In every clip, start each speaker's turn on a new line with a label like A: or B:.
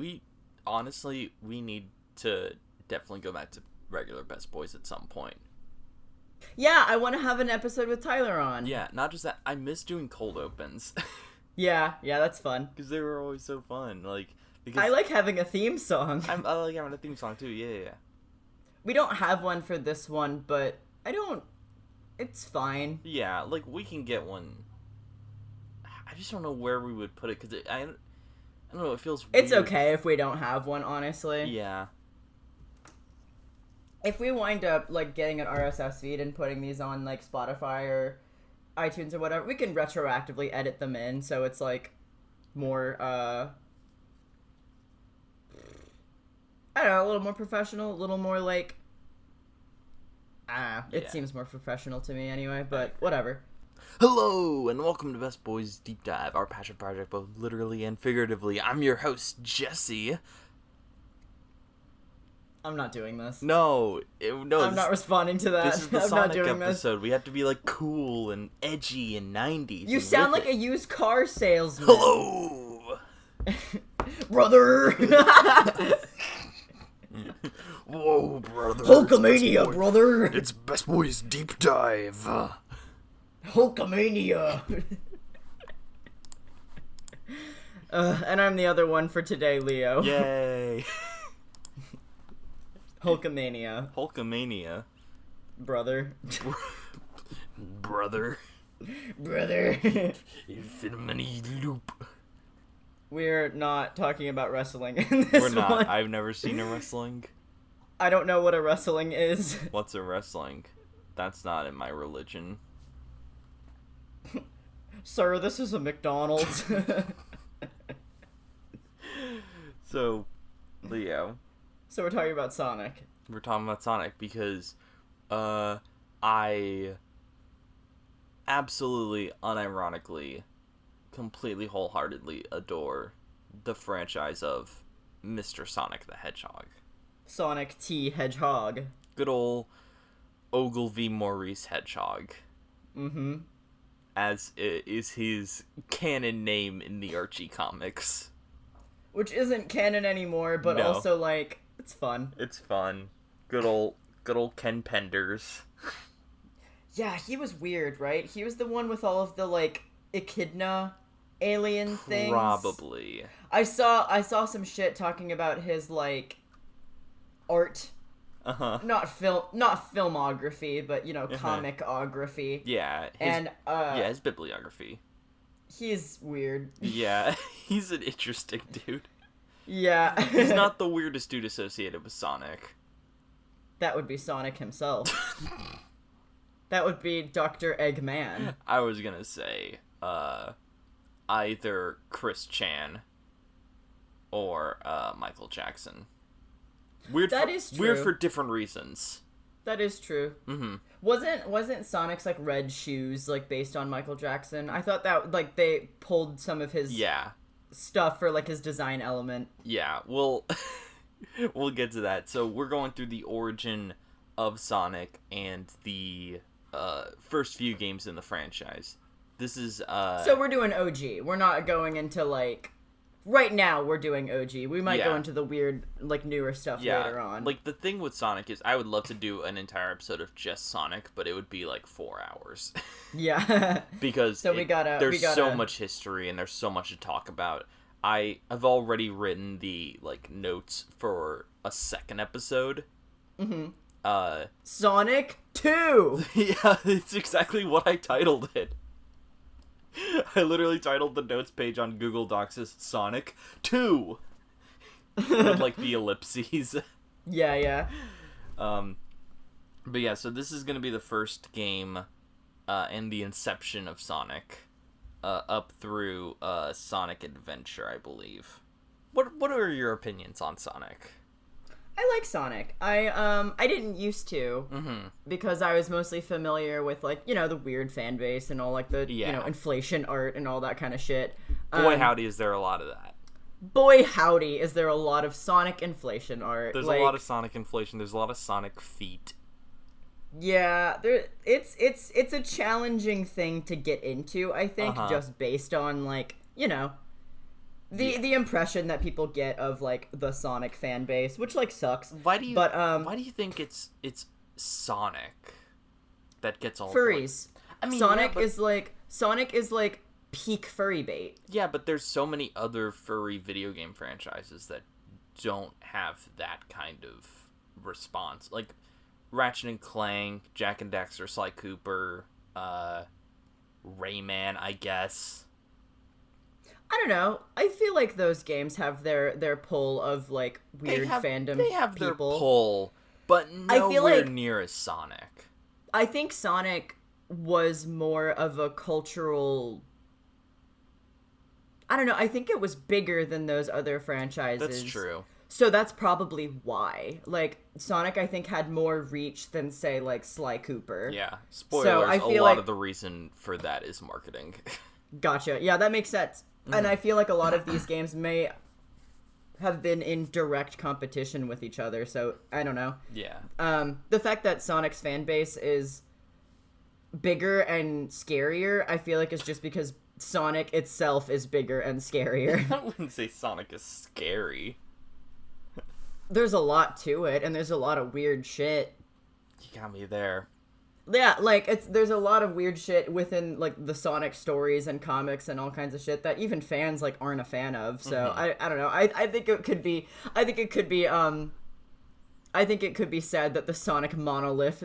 A: we honestly, we need to definitely go back to regular Best Boys at some point.
B: Yeah, I want to have an episode with Tyler on.
A: Yeah, not just that. I miss doing cold opens.
B: Yeah, that's fun.
A: Because they were always so fun. Because
B: I like having a theme song.
A: I like having a theme song too. Yeah.
B: We don't have one for this one, but it's fine.
A: Yeah, we can get one. I just don't know where we would put it because I don't know. It feels weird.
B: It's okay if we don't have one, honestly.
A: Yeah.
B: If we wind up getting an RSS feed and putting these on Spotify or iTunes or whatever, we can retroactively edit them in so it's more I don't know, a little more professional, a little more it seems more professional to me anyway, but whatever.
A: Hello, and welcome to Best Boys Deep Dive, our passion project both literally and figuratively. I'm your host, Jessie.
B: I'm not doing this.
A: No.
B: I'm not responding to that.
A: This is the
B: I'm
A: Sonic
B: not doing
A: episode.
B: This.
A: We have to be edgy and 90s.
B: You sound like a used car salesman.
A: Hello!
B: Brother!
A: Whoa, brother.
B: Hulkamania, brother!
A: It's Best Boys Deep Dive.
B: Hulkamania! And I'm the other one for today, Leo.
A: Yay!
B: Hulkamania. Brother.
A: Brother. Infinity loop.
B: We're not talking about wrestling in this
A: We're not.
B: one.
A: I've never seen a wrestling.
B: I don't know what a wrestling is.
A: What's a wrestling? That's not in my religion.
B: Sir, this is a McDonald's.
A: So, Leo.
B: So we're talking about Sonic.
A: We're talking about Sonic because I absolutely, unironically, completely wholeheartedly adore the franchise of Mr. Sonic the Hedgehog.
B: Sonic T. Hedgehog.
A: Good old Ogilvy Maurice Hedgehog.
B: Mm-hmm.
A: As is his canon name in the Archie comics.
B: Which isn't canon anymore, but
A: No.
B: also, it's fun.
A: It's fun. Good old Ken Penders.
B: Yeah, he was weird, right? He was the one with all of the, echidna alien things.
A: Probably.
B: I saw some shit talking about his, art.
A: Uh-huh.
B: Not filmography, but, comicography.
A: Yeah. His bibliography.
B: He's weird.
A: Yeah, he's an interesting dude.
B: Yeah.
A: He's not the weirdest dude associated with Sonic.
B: That would be Sonic himself. That would be Dr. Eggman.
A: I was gonna say, either Chris Chan or Michael Jackson. Weird for different reasons.
B: That is true.
A: Mm-hmm.
B: Wasn't Sonic's red shoes based on Michael Jackson? I thought that they pulled some of his stuff for his design element.
A: Yeah, we'll get to that. So we're going through the origin of Sonic and the first few games in the franchise. This is
B: So we're doing OG. We're not going into right now we're doing OG. We might go into the weird, newer stuff later on.
A: The thing with Sonic is I would love to do an entire episode of just Sonic, but it would be 4 hours.
B: Yeah.
A: Because there's so much history and there's so much to talk about. I have already written the, notes for a second episode.
B: Mm-hmm. Sonic 2!
A: Yeah, it's exactly what I titled it. I literally titled the notes page on Google Docs as Sonic 2. With, the ellipses.
B: Yeah.
A: But yeah, so this is going to be the first game and the inception of Sonic up through Sonic Adventure, I believe. What are your opinions on Sonic?
B: I like Sonic. I didn't used to because I was mostly familiar with the weird fan base and all the inflation art and all that kind of shit.
A: Boy howdy, is there a lot of that.
B: Boy howdy, is there a lot of Sonic inflation art.
A: There's a lot of Sonic inflation. There's a lot of Sonic feet.
B: Yeah, it's a challenging thing to get into, I think, just based on the impression that people get of like the Sonic fan base, which like sucks.
A: Why do you think it's Sonic that gets all
B: furries?
A: I mean,
B: Sonic is like peak furry bait.
A: Yeah, but there's so many other furry video game franchises that don't have that kind of response. Like Ratchet and Clank, Jak and Daxter, Sly Cooper, Rayman, I guess.
B: I don't know. I feel like those games have their pull of like weird fandom.
A: They have
B: people.
A: Their pull, but nowhere near as Sonic.
B: I think Sonic was more of a cultural. I don't know. I think it was bigger than those other franchises.
A: That's true.
B: So that's probably why. Like, Sonic, I think, had more reach than, say, like, Sly Cooper.
A: Yeah. Spoilers, a lot of the reason for that is marketing. Gotcha.
B: Yeah, that makes sense. And I feel like a lot of these games may have been in direct competition with each other, so I don't know.
A: Yeah.
B: The fact that Sonic's fan base is bigger and scarier, I feel like is just because Sonic itself is bigger and scarier.
A: I wouldn't say Sonic is scary.
B: There's a lot to it, and there's a lot of weird shit.
A: You got me there.
B: Yeah, like, there's a lot of weird shit within, like, the Sonic stories and comics and all kinds of shit that even fans, like, aren't a fan of, so I don't know. I think it could be said that the Sonic monolith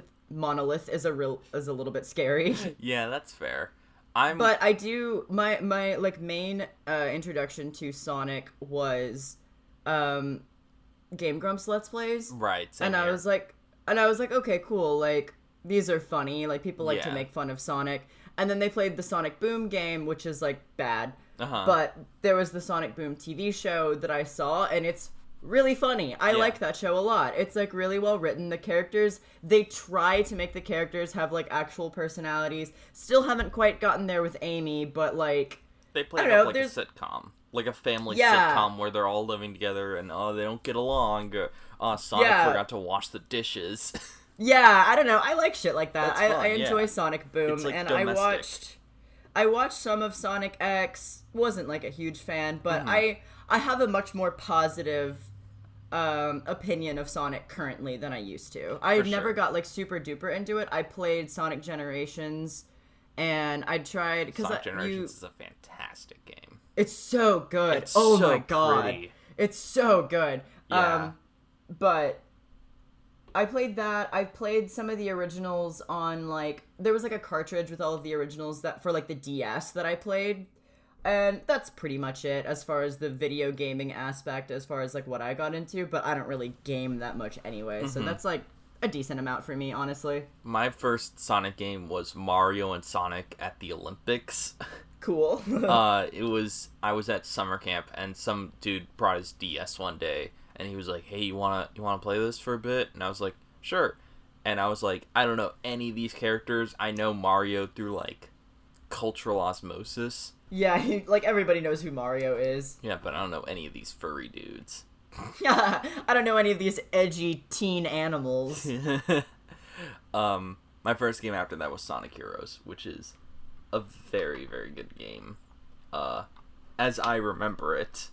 B: is a little bit scary.
A: Yeah, that's fair.
B: But I do, my like, main introduction to Sonic was, Game Grumps Let's Plays.
A: Right.
B: And I was like, okay, cool, like, these are funny, like, people like to make fun of Sonic. And then they played the Sonic Boom game, which is, like, bad. But there was the Sonic Boom TV show that I saw, and it's really funny. I like that show a lot. It's, like, really well written. The characters, they try to make the characters have, like, actual personalities. Still haven't quite gotten there with Amy, but, like,
A: they play it up like a sitcom. Like a family sitcom where they're all living together and, they don't get along. Or, Sonic forgot to wash the dishes.
B: Yeah, I don't know. I like shit like that. I enjoy Sonic Boom,
A: like
B: and
A: domestic.
B: I watched some of Sonic X. Wasn't like a huge fan, but I have a much more positive opinion of Sonic currently than I used to. I never got like super duper into it. I played Sonic Generations, and I tried because
A: Sonic Generations is a fantastic game.
B: It's so good.
A: It's so
B: my god,
A: pretty.
B: It's so good.
A: Yeah.
B: But I played that. I played some of the originals on, like, there was, like, a cartridge with all of the originals that for, like, the DS that I played. And that's pretty much it as far as the video gaming aspect, as far as, like, what I got into. But I don't really game that much anyway. So that's, like, a decent amount for me, honestly.
A: My first Sonic game was Mario and Sonic at the Olympics.
B: Cool.
A: I was at summer camp, and some dude brought his DS one day. And he was like, hey, you wanna play this for a bit? And I was like, sure. And I was like, I don't know any of these characters. I know Mario through, like, cultural osmosis.
B: Yeah, like, everybody knows who Mario is.
A: Yeah, but I don't know any of these furry dudes.
B: Yeah, I don't know any of these edgy teen animals.
A: My first game after that was Sonic Heroes, which is a very, very good game. As I remember it.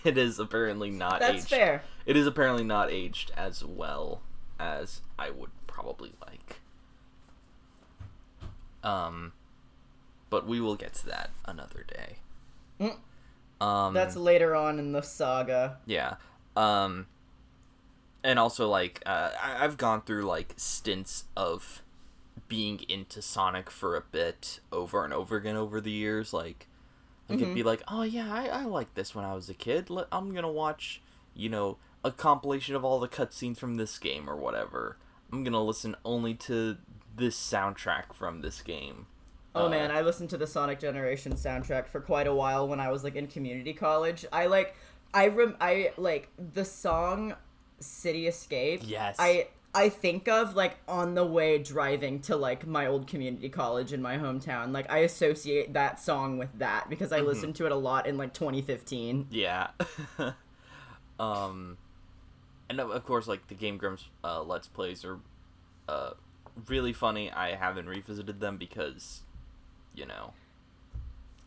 A: It is apparently not aged.
B: That's fair.
A: It is apparently not aged as well as I would probably like. But we will get to that another day.
B: That's later on in the saga.
A: Yeah. And also, like, I've gone through, like, stints of being into Sonic for a bit over and over again over the years, like, I could be like, oh yeah, I liked this when I was a kid. I'm gonna watch, a compilation of all the cutscenes from this game or whatever. I'm gonna listen only to this soundtrack from this game.
B: Oh man, I listened to the Sonic Generation soundtrack for quite a while when I was like in community college. I like the song City Escape.
A: Yes.
B: I think of, like, on the way driving to, like, my old community college in my hometown. Like, I associate that song with that because I listened to it a lot in, like, 2015.
A: Yeah. And, of course, like, the Game Grumps Let's Plays are really funny. I haven't revisited them because,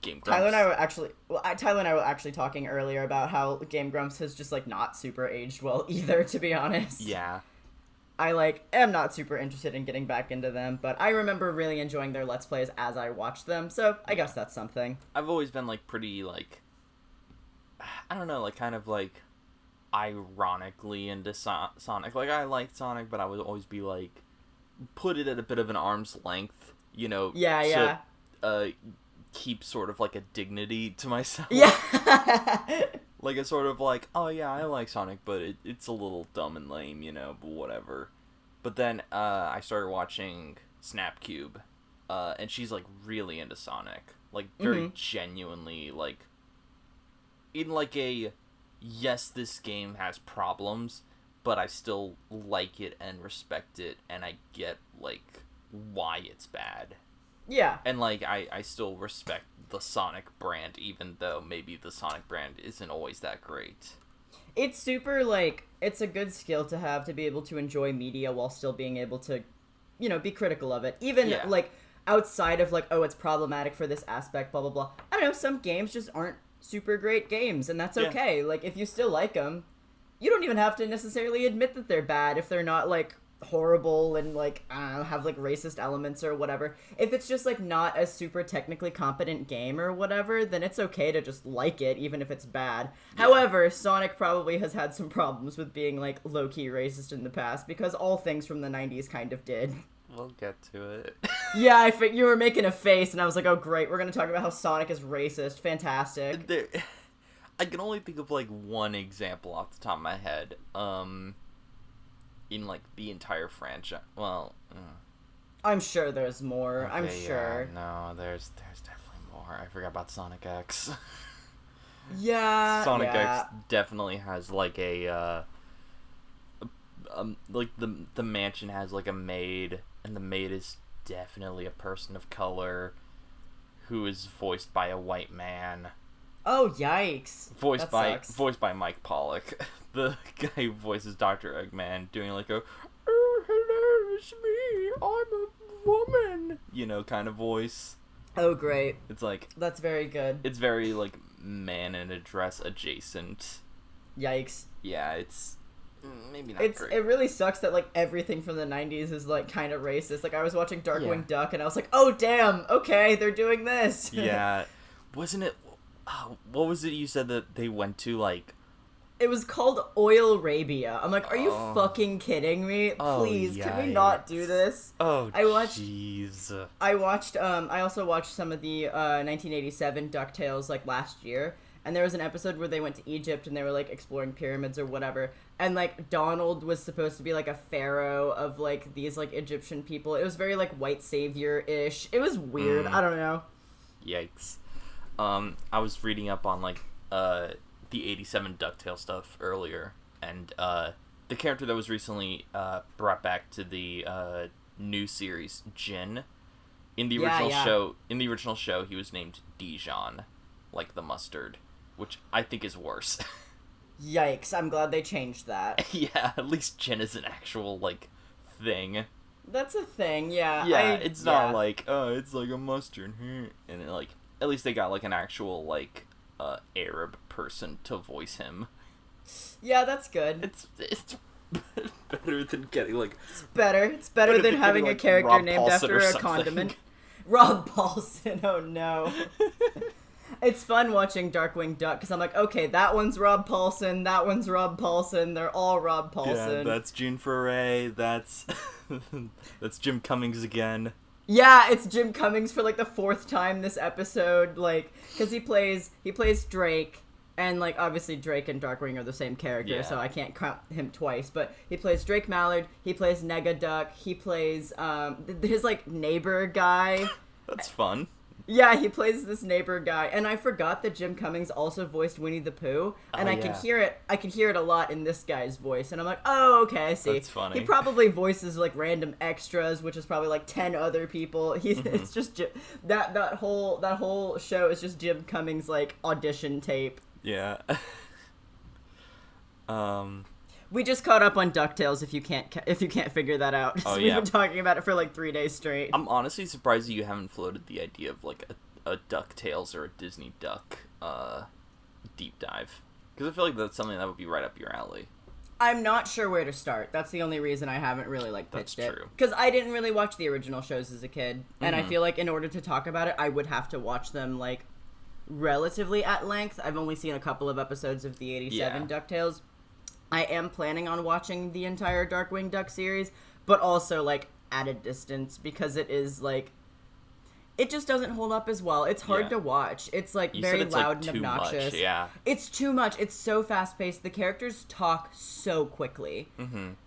A: Game Grumps.
B: Tyler and I were actually talking earlier about how Game Grumps has just, like, not super aged well either, to be honest.
A: Yeah.
B: I, like, am not super interested in getting back into them, but I remember really enjoying their Let's Plays as I watched them, so I guess that's something.
A: I've always been, like, pretty, like, I don't know, like, kind of, like, ironically into Sonic. Like, I liked Sonic, but I would always be, like, put it at a bit of an arm's length, you know?
B: Yeah.
A: Keep sort of like a dignity to myself.
B: Yeah.
A: Like a sort of like, oh yeah, I like Sonic, but it's a little dumb and lame, you know, but whatever. But then I started watching Snapcube, and she's like really into Sonic, like very genuinely, like in like a yes, this game has problems, but I still like it and respect it, and I get like why it's bad.
B: Yeah.
A: And, like, I still respect the Sonic brand, even though maybe the Sonic brand isn't always that great.
B: It's super, like, it's a good skill to have to be able to enjoy media while still being able to, you know, be critical of it. Even, like, outside of, like, oh, it's problematic for this aspect, blah, blah, blah. I don't know, some games just aren't super great games, and that's okay. Yeah. Like, if you still like them, you don't even have to necessarily admit that they're bad if they're not, like, horrible and like I don't know, have like racist elements or whatever. If it's just like not a super technically competent game or whatever, then it's okay to just like it even if it's bad. Yeah. However, Sonic probably has had some problems with being like low-key racist in the past because all things from the 90s kind of did.
A: We'll get to it.
B: Yeah, you were making a face and I was like, oh great, we're gonna talk about how Sonic is racist. Fantastic.
A: I can only think of like one example off the top of my head. In like the entire franchise. Well,
B: I'm sure there's more.
A: Okay,
B: I'm sure.
A: No, there's definitely more. I forgot about Sonic X.
B: Yeah.
A: Sonic X definitely has like a like the mansion has like a maid, and the maid is definitely a person of color who is voiced by a white man.
B: Oh, yikes.
A: Voiced by Mike Pollock. The guy who voices Dr. Eggman doing like a, oh, hello, it's me, I'm a woman, you know, kind of voice.
B: Oh, great.
A: It's like...
B: That's very good.
A: It's very, like, man in a dress adjacent.
B: Yikes.
A: Yeah, it's... Maybe not great.
B: It really sucks that, like, everything from the 90s is, like, kind of racist. Like, I was watching Darkwing Duck, and I was like, oh, damn, okay, they're doing this.
A: Yeah. Wasn't it... what was it you said that they went to, like...
B: It was called Oil Arabia. I'm like, are you fucking kidding me? Please, can we not do this?
A: Oh, jeez.
B: I also watched some of the 1987 DuckTales, like, last year. And there was an episode where they went to Egypt and they were, like, exploring pyramids or whatever. And, like, Donald was supposed to be, like, a pharaoh of, like, these, like, Egyptian people. It was very, like, white savior-ish. It was weird. I don't know.
A: Yikes. I was reading up on, like, the 87 DuckTales stuff earlier, and the character that was recently brought back to the new series, Jin, in the original show, he was named Dijon, like the mustard, which I think is worse.
B: Yikes! I'm glad they changed that.
A: Yeah, at least Jin is an actual like thing.
B: That's a thing. Yeah.
A: Yeah, it's not like it's like a mustard, and like at least they got like an actual like Arab person to voice him.
B: Yeah, that's good.
A: It's better than getting like...
B: It's better than having a character Rob named Paulson after a condiment. Rob Paulson, oh no. It's fun watching Darkwing Duck, because I'm like, okay, that one's Rob Paulson, that one's Rob Paulson, they're all Rob Paulson.
A: Yeah, that's June Foray, that's Jim Cummings again.
B: Yeah, it's Jim Cummings for, like, the 4th time this episode, like, because he plays Drake, and, like, obviously Drake and Darkwing are the same character, so I can't count him twice, but he plays Drake Mallard, he plays Negaduck, he plays, his, like, neighbor guy.
A: That's fun.
B: Yeah, he plays this neighbor guy, and I forgot that Jim Cummings also voiced Winnie the Pooh, and I can hear it a lot in this guy's voice, and I'm like, oh, okay, I see.
A: That's funny.
B: He probably voices, like, random extras, which is probably, like, 10 other people. It's just, that whole show is just Jim Cummings', like, audition tape.
A: Yeah.
B: We just caught up on DuckTales if you can't figure that out. We've been talking about it for like 3 days straight.
A: I'm honestly surprised you haven't floated the idea of like a DuckTales or a Disney Duck deep dive, because I feel like that's something that would be right up your alley.
B: I'm not sure where to start. That's the only reason I haven't really pitched it. Because I didn't really watch the original shows as a kid, and I feel like in order to talk about it, I would have to watch them relatively at length. I've only seen a couple of episodes of the 87 DuckTales. I am planning on watching the entire Darkwing Duck series, but also at a distance, because it is it just doesn't hold up as well. It's hard to watch. It's very loud and obnoxious.
A: Much, yeah.
B: It's too much. It's so fast paced. The characters talk so quickly.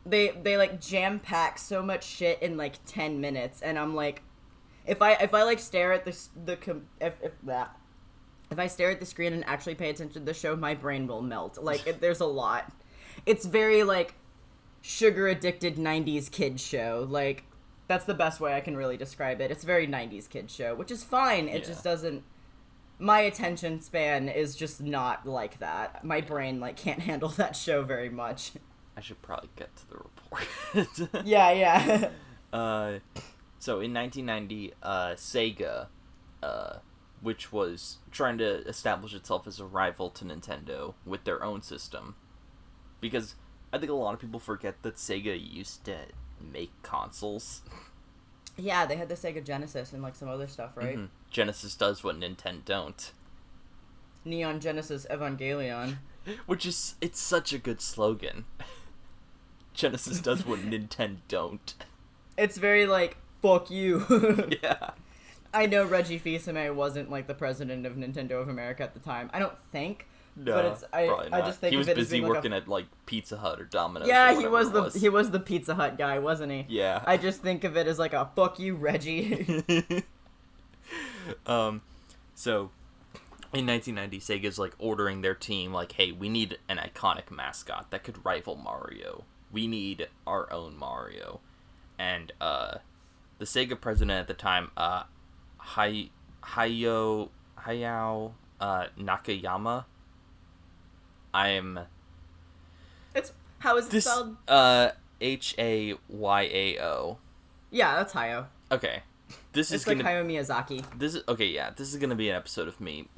B: They jam pack so much shit in 10 minutes, and I'm if I stare at if I stare at the screen and actually pay attention to the show, my brain will melt. There's a lot. It's very sugar addicted 90s kid show. That's the best way I can really describe it. It's a very 90s kid show, which is fine. It just doesn't... My attention span is just not like that. My brain, can't handle that show very much.
A: I should probably get to the report.
B: Yeah.
A: So, in 1990, Sega, which was trying to establish itself as a rival to Nintendo with their own system. Because I think a lot of people forget that Sega used to make consoles.
B: Yeah, they had the Sega Genesis and some other stuff, right?
A: Genesis does what Nintendo don't.
B: Neon Genesis Evangelion.
A: Which is, it's such a good slogan. Genesis does what Nintendo don't.
B: It's very fuck you.
A: Yeah.
B: I know Reggie Fils-Aimé wasn't the president of Nintendo of America at the time. I don't think.
A: No,
B: but I just think
A: he was
B: of it
A: busy
B: as being
A: working at Pizza Hut or Domino's.
B: Yeah, he was the Pizza Hut guy, wasn't he?
A: Yeah.
B: I just think of it as a fuck you, Reggie.
A: So in 1990, Sega's ordering their team hey, we need an iconic mascot that could rival Mario. We need our own Mario. And the Sega president at the time, Hayao Nakayama.
B: How is it spelled?
A: Hayao.
B: Yeah, that's Hayao.
A: Okay. This
B: it's
A: is gonna
B: Hayao Miyazaki.
A: This is gonna be an episode of me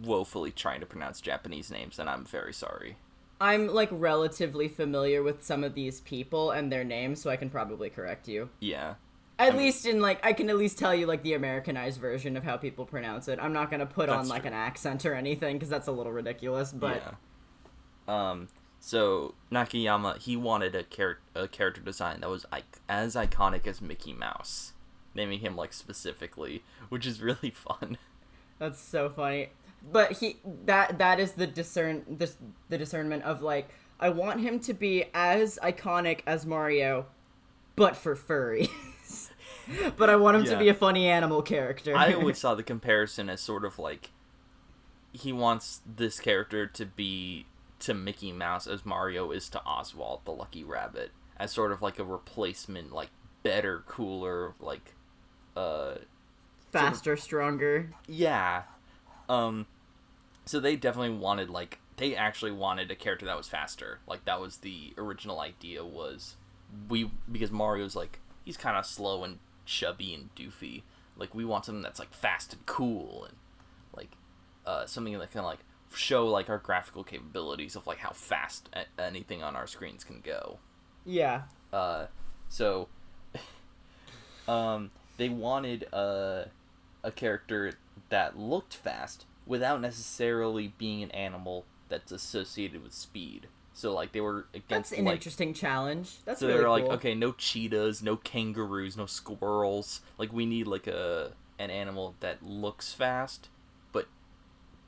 A: woefully trying to pronounce Japanese names, and I'm very sorry.
B: I'm relatively familiar with some of these people and their names, so I can probably correct you.
A: Yeah.
B: At least in I can at least tell you the Americanized version of how people pronounce it. I'm not gonna put on an accent or anything, because that's a little ridiculous. But
A: yeah. So Nakayama, he wanted a character design that was as iconic as Mickey Mouse, naming him specifically, which is really fun.
B: That's so funny. But that is the discernment of I want him to be as iconic as Mario, but for furry. But I want him to be a funny animal character.
A: I always saw the comparison as sort of he wants this character to be to Mickey Mouse as Mario is to Oswald the Lucky Rabbit, as sort of a replacement, better, cooler,
B: faster, stronger.
A: Yeah. So they definitely wanted they actually wanted a character that was faster. That was the original idea, was because Mario's he's kind of slow and chubby and doofy. We want something that's fast and cool, and something that can show our graphical capabilities of how fast anything on our screens can go.
B: Yeah.
A: So they wanted a character that looked fast without necessarily being an animal that's associated with speed. So, they were against,
B: That's an interesting challenge. That's
A: so
B: really cool.
A: So they were okay, no cheetahs, no kangaroos, no squirrels. We need, an animal that looks fast, but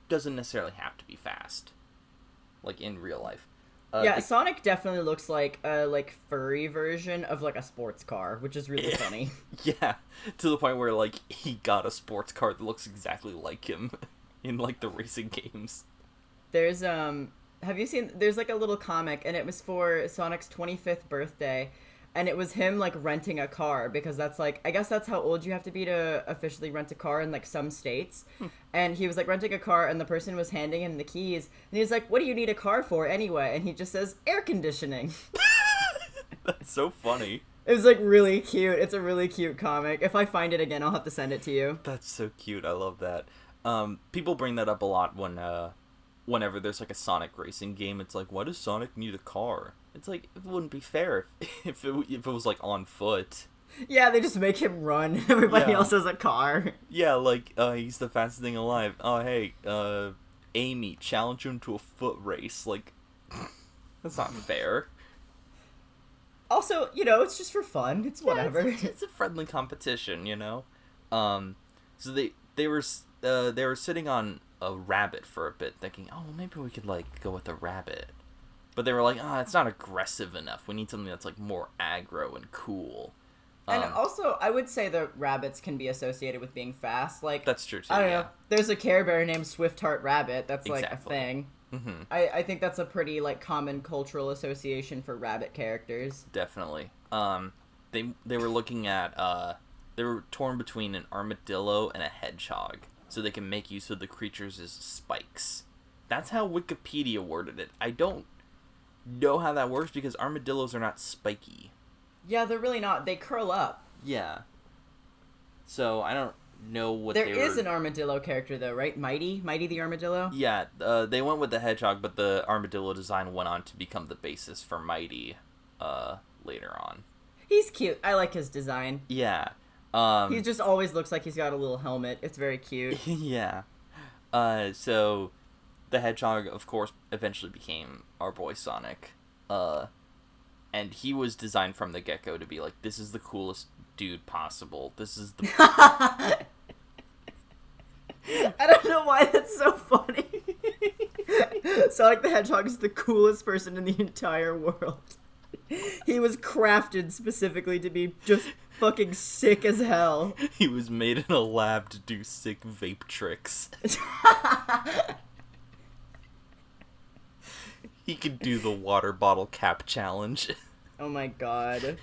A: doesn't necessarily have to be fast. In real life.
B: Sonic definitely looks like a, furry version of, a sports car, which is really funny.
A: Yeah, to the point where, he got a sports car that looks exactly like him in, the racing games.
B: There's, have you seen, there's a little comic, and it was for Sonic's 25th birthday, and it was him renting a car, because that's I guess that's how old you have to be to officially rent a car in some states. And he was renting a car, and the person was handing him the keys, and he's what do you need a car for anyway? And he just says air conditioning.
A: That's so funny.
B: It was like really cute. It's a really cute comic. If I find it again, I'll have to send it to you.
A: That's so cute. I love that. People bring that up a lot whenever there's like a Sonic racing game. It's like, why does Sonic need a car? It's like, it wouldn't be fair if it was like on foot.
B: Yeah, they just make him run. Everybody else has a car.
A: Yeah, like, he's the fastest thing alive. Oh, hey, Amy, challenge him to a foot race. Like, that's not fair.
B: Also, you know, it's just for fun. It's whatever.
A: It's a friendly competition, you know? So they were sitting on a rabbit for a bit, thinking, oh, well, maybe we could, like, go with a rabbit. But they were like, it's not aggressive enough. We need something that's, like, more aggro and cool.
B: And also, I would say the rabbits can be associated with being fast. Like,
A: that's true, too,
B: I don't know. There's a Care Bear named Swiftheart Rabbit. That's, like, a thing.
A: Mm-hmm.
B: I think that's a pretty, like, common cultural association for rabbit characters.
A: Definitely. They were looking at, they were torn between an armadillo and a hedgehog, so they can make use of the creatures as spikes. That's how Wikipedia worded it. I don't know how that works, because armadillos are not spiky.
B: Yeah, they're really not. They curl up.
A: Yeah. So, I don't know what
B: There is an armadillo character, though, right? Mighty the armadillo?
A: Yeah, they went with the hedgehog, but the armadillo design went on to become the basis for Mighty, later on.
B: He's cute. I like his design.
A: Yeah.
B: He just always looks like he's got a little helmet. It's very cute.
A: Yeah. So, the hedgehog, of course, eventually became our boy Sonic. And he was designed from the get-go to be like, this is the coolest dude possible. This is the...
B: I don't know why that's so funny. Sonic the Hedgehog is the coolest person in the entire world. He was crafted specifically to be just fucking sick as hell.
A: He was made in a lab to do sick vape tricks. He could do the water bottle cap challenge.
B: Oh my god.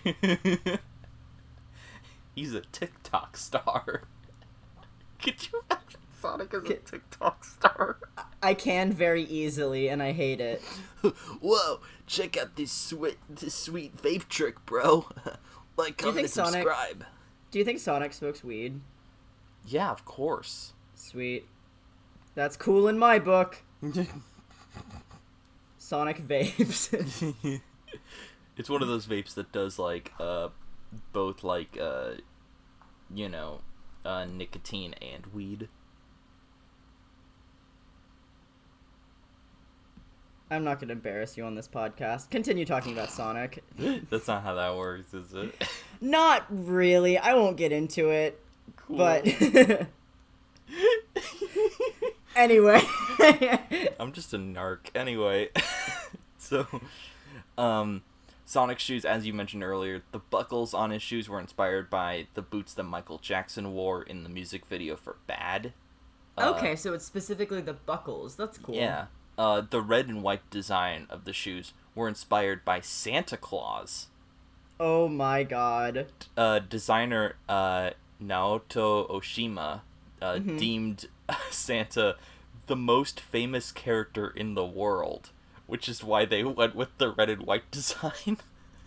A: He's a TikTok star. Could you imagine Sonic as a TikTok star?
B: I can very easily, and I hate it.
A: Whoa, check out this sweet vape trick, bro. Like, comment, and subscribe.
B: Do you think Sonic smokes weed?
A: Yeah, of course.
B: Sweet. That's cool in my book. Sonic vapes.
A: It's one of those vapes that does, like, both, like, nicotine and weed.
B: I'm not going to embarrass you on this podcast. Continue talking about Sonic.
A: That's not how that works, is it?
B: Not really. I won't get into it. Cool. But... Anyway.
A: I'm just a narc. Anyway. So, Sonic's shoes, as you mentioned earlier, the buckles on his shoes were inspired by the boots that Michael Jackson wore in the music video for Bad.
B: Okay, so it's specifically the buckles. That's cool.
A: Yeah. The red and white design of the shoes were inspired by Santa Claus.
B: Oh my god.
A: Designer Naoto Oshima deemed Santa the most famous character in the world, which is why they went with the red and white design.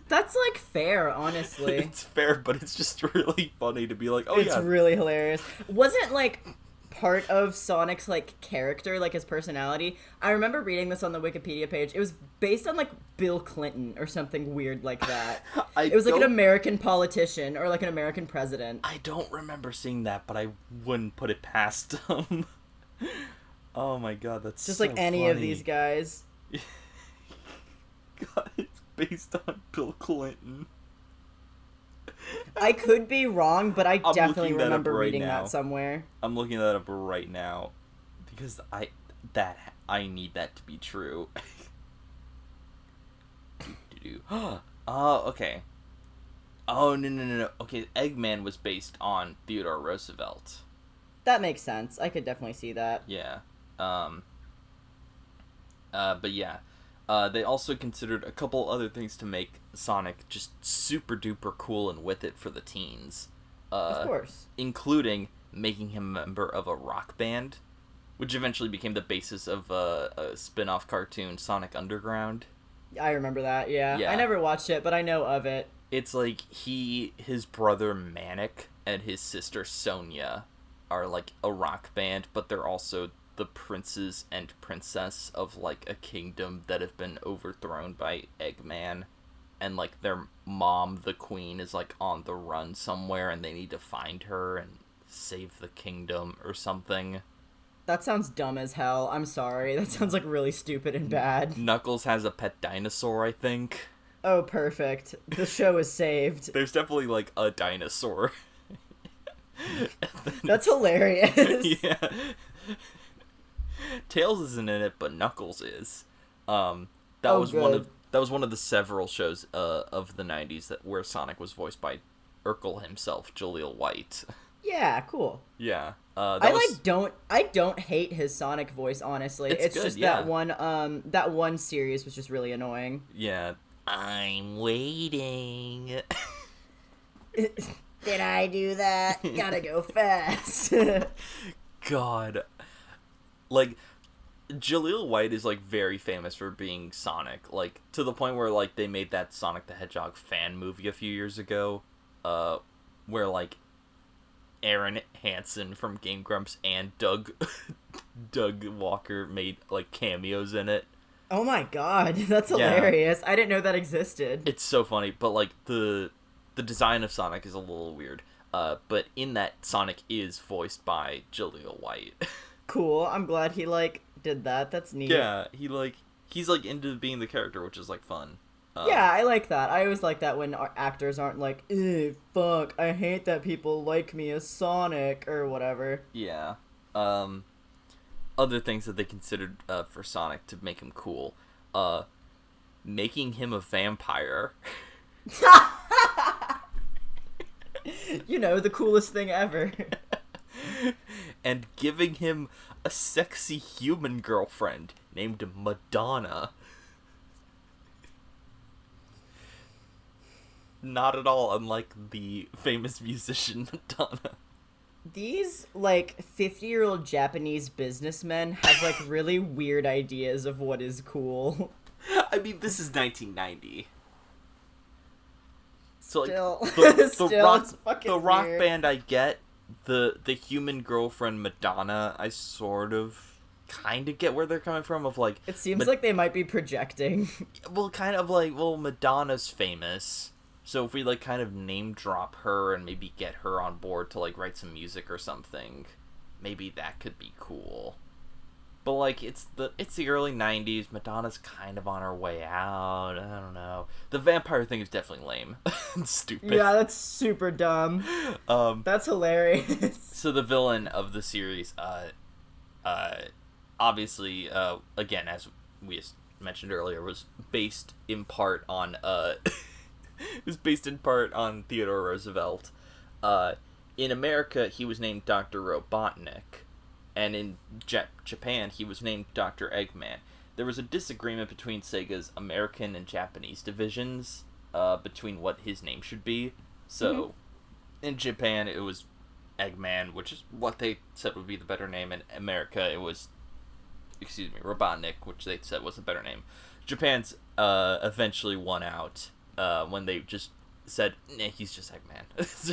B: That's, like, fair, honestly.
A: It's fair, but it's just really funny to be like, oh,
B: it's really hilarious. Wasn't, like, part of Sonic's, like, character, like, his personality? I remember reading this on the Wikipedia page. It was based on, like, Bill Clinton or something weird like that. It was, like, an American politician or, like, an American president.
A: I don't remember seeing that, but I wouldn't put it past them. Oh, my God, that's
B: just
A: so
B: like any
A: funny.
B: of these guys.
A: God, it's based on Bill Clinton.
B: I could be wrong, but I definitely remember reading that somewhere.
A: I'm looking that up right now because I need that to be true. Oh, okay. Oh, no. Okay, Eggman was based on Theodore Roosevelt.
B: That makes sense. I could definitely see that.
A: Yeah. But yeah. They also considered a couple other things to make Sonic just super duper cool and with it for the teens.
B: Of course.
A: Including making him a member of a rock band, which eventually became the basis of a spin-off cartoon, Sonic Underground.
B: I remember that, yeah. I never watched it, but I know of it.
A: It's like his brother Manic and his sister Sonia are like a rock band, but they're also the princes and princess of like a kingdom that have been overthrown by Eggman, and like their mom, the queen, is like on the run somewhere and they need to find her and save the kingdom or something.
B: That sounds dumb as hell. I'm sorry. That sounds like really stupid and bad.
A: Knuckles has a pet dinosaur, I think.
B: Oh, perfect. The show is saved.
A: There's definitely, like, a dinosaur.
B: That's hilarious.
A: Yeah. Tails isn't in it, but Knuckles is. That was one of the several shows of the 90s where Sonic was voiced by Urkel himself, Jaleel White.
B: Yeah, cool.
A: Yeah.
B: I don't hate his Sonic voice, honestly. It's good, just
A: yeah.
B: that one series was just really annoying.
A: Yeah. I'm waiting.
B: Did I do that? Gotta go fast.
A: God. Like, Jaleel White is, like, very famous for being Sonic. Like, to the point where, like, they made that Sonic the Hedgehog fan movie a few years ago. Where, like, Aaron Hansen from Game Grumps and Doug Walker made, like, cameos in it.
B: Oh my god, that's hilarious. Yeah. I didn't know that existed.
A: It's so funny, but, like, the design of Sonic is a little weird. But in that, Sonic is voiced by Jaleel White.
B: Cool, I'm glad he, like, did that. That's neat.
A: Yeah, he's, like, into being the character, which is, like, fun.
B: Yeah, I like that. I always like that when actors aren't like, ew, fuck, I hate that people like me as Sonic, or whatever.
A: Yeah. Other things that they considered for Sonic to make him cool. Making him a vampire.
B: You know, the coolest thing ever.
A: And giving him a sexy human girlfriend named Madonna. Not at all unlike the famous musician Madonna.
B: These, like, 50-year-old Japanese businessmen have, like, really weird ideas of what is cool.
A: I mean, this is 1990. So, like, the rock band I get, the human girlfriend Madonna, I sort of kind of get where they're coming from, of, like...
B: It seems like they might be projecting.
A: Well, kind of like, well, Madonna's famous... So if we, like, kind of name-drop her and maybe get her on board to, like, write some music or something, maybe that could be cool. But, like, it's the early 90s, Madonna's kind of on her way out, I don't know. The vampire thing is definitely lame. Stupid.
B: Yeah, that's super dumb. That's hilarious.
A: So the villain of the series, obviously, again, as we mentioned earlier, was based in part on, it was based in part on Theodore Roosevelt. In America, he was named Dr. Robotnik, and in Japan, he was named Dr. Eggman. There was a disagreement between Sega's American and Japanese divisions between what his name should be. So, in Japan, it was Eggman, which is what they said would be the better name. In America, it was, Robotnik, which they said was the better name. Japan's eventually won out. When they just said, nah, he's just Eggman.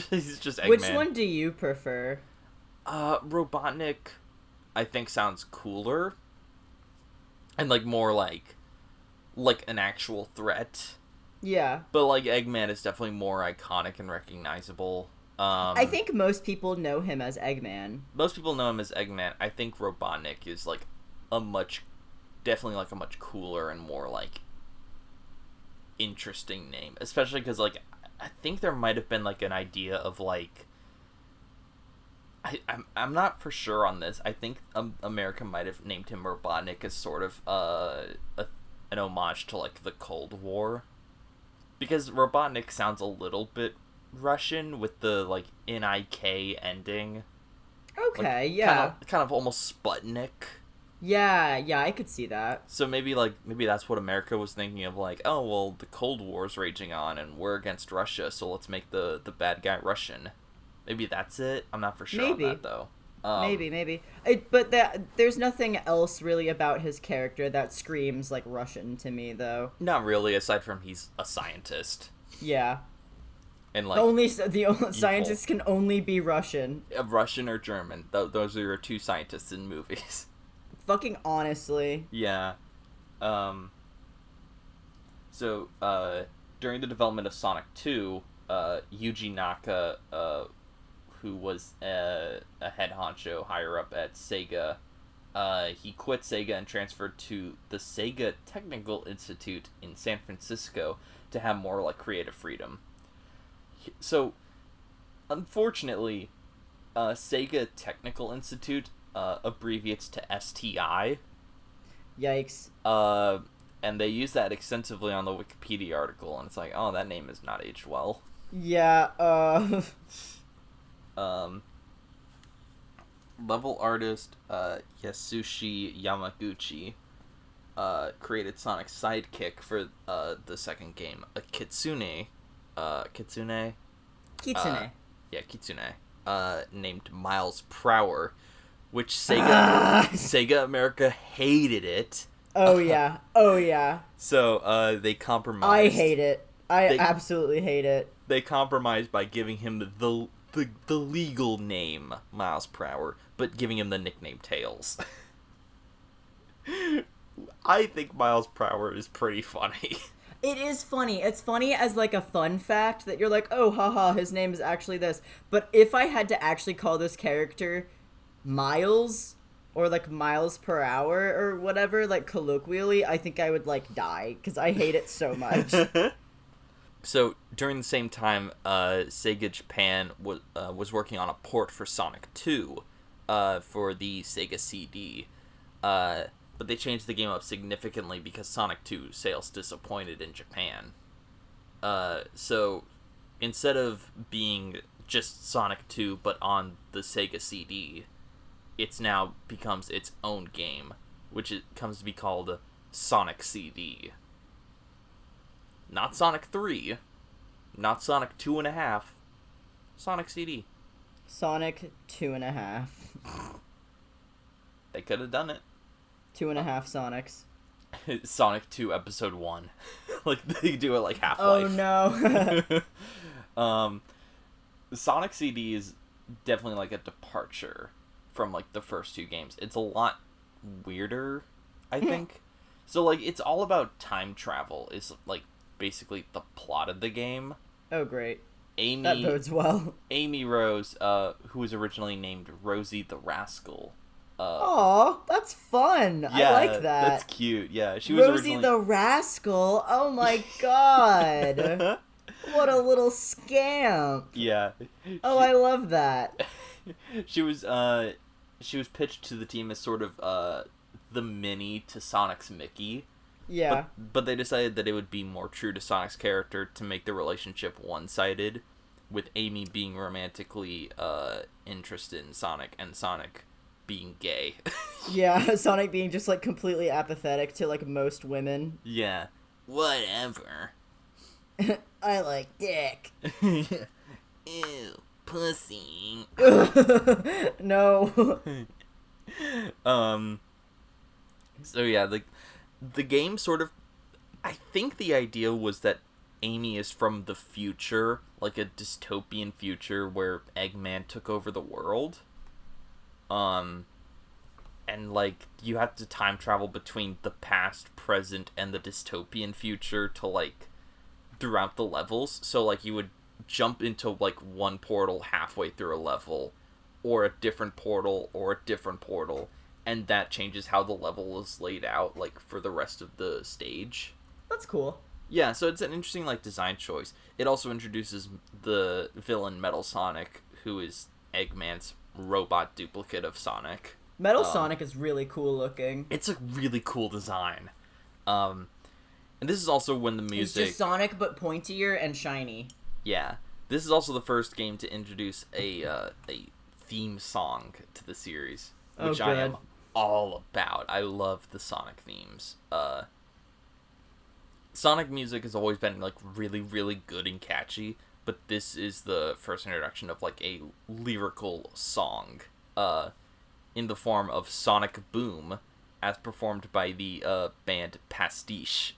A: He's just Eggman.
B: Which one do you prefer?
A: Robotnik, I think, sounds cooler. And, like, more like an actual threat.
B: Yeah.
A: But, like, Eggman is definitely more iconic and recognizable.
B: I think most people know him as Eggman.
A: Most people know him as Eggman. I think Robotnik is, like, definitely, like, a much cooler and more, like, interesting name, especially because, like, I think there might have been, like, an idea of, like, I'm not for sure on this. I think America might have named him Robotnik as sort of an homage to, like, the Cold War, because Robotnik sounds a little bit Russian with the, like, N-I-K ending.
B: Okay,
A: like,
B: yeah.
A: Kind of almost Sputnik.
B: Yeah, I could see that.
A: So maybe that's what America was thinking of, like, oh, well, the Cold War's raging on, and we're against Russia, so let's make the bad guy Russian. Maybe that's it? I'm not for sure on that, though.
B: Maybe. But there's nothing else really about his character that screams, like, Russian to me, though.
A: Not really, aside from he's a scientist.
B: Yeah.
A: And like
B: scientists can only be Russian.
A: Russian or German. Those are your two scientists in movies.
B: Fucking honestly.
A: Yeah. So during the development of Sonic 2, Yuji Naka, who was a head honcho higher up at Sega, he quit Sega and transferred to the Sega Technical Institute in San Francisco to have more like creative freedom. So, unfortunately, Sega Technical Institute abbreviates to STI.
B: Yikes.
A: And they use that extensively on the Wikipedia article, and it's like, oh, that name is not aged well.
B: Yeah,
A: Level artist, Yasushi Yamaguchi, created Sonic's sidekick for, the second game, a Kitsune. Kitsune? Kitsune. Named Miles Prower, which Sega America hated it.
B: Oh yeah.
A: So, they compromised.
B: I hate it. I absolutely hate it.
A: They compromised by giving him the legal name Miles Prower, but giving him the nickname Tails. I think Miles Prower is pretty funny.
B: It is funny. It's funny as, like, a fun fact that you're like, oh, haha, his name is actually this. But if I had to actually call this character Miles, or, like, miles per hour, or whatever, like, colloquially, I think I would, like, die, because I hate it so much.
A: So, during the same time, Sega Japan was working on a port for Sonic 2, for the Sega CD. But they changed the game up significantly because Sonic 2 sales disappointed in Japan. So, instead of being just Sonic 2, but on the Sega CD, it's now becomes its own game, which it comes to be called Sonic CD. Not Sonic 3, not Sonic 2.5, Sonic CD.
B: Sonic 2.5.
A: They could have done it.
B: 2.5 Sonics.
A: Sonic 2 Episode 1. Like, they do it like Half-Life.
B: Oh, no.
A: Sonic CD is definitely, like, a departure from, like, the first two games. It's a lot weirder, I think. So, like, it's all about time travel, is, like, basically the plot of the game.
B: Oh, great. That bodes well.
A: Amy Rose, who was originally named Rosie the Rascal.
B: Aw, that's fun.
A: Yeah,
B: I like that.
A: That's cute. Yeah, she was
B: Rosie the Rascal. Oh my god. What a little scamp.
A: Yeah.
B: I love that.
A: She was pitched to the team as sort of the mini to Sonic's Mickey.
B: Yeah.
A: But they decided that it would be more true to Sonic's character to make the relationship one-sided, with Amy being romantically interested in Sonic and Sonic being gay.
B: Yeah, Sonic being just, like, completely apathetic to, like, most women.
A: Yeah. Whatever.
B: I like dick.
A: Ew, pussy.
B: No.
A: So yeah, the game sort of, I think the idea was that Amy is from the future, like a dystopian future where Eggman took over the world. And, like, you have to time travel between the past, present, and the dystopian future to, like, throughout the levels. So, like, you would jump into, like, one portal halfway through a level, or a different portal, and that changes how the level is laid out, like, for the rest of the stage.
B: That's cool.
A: Yeah, so it's an interesting, like, design choice. It also introduces the villain Metal Sonic, who is Eggman's robot duplicate of Sonic.
B: Metal Sonic is really cool looking.
A: It's a really cool design. And this is also when the music...
B: It's just Sonic, but pointier and shiny.
A: Yeah. This is also the first game to introduce a theme song to the series, which I am all about. I love the Sonic themes. Sonic music has always been, like, really, really good and catchy, but this is the first introduction of, like, a lyrical song, in the form of Sonic Boom, as performed by the, band Pastiche.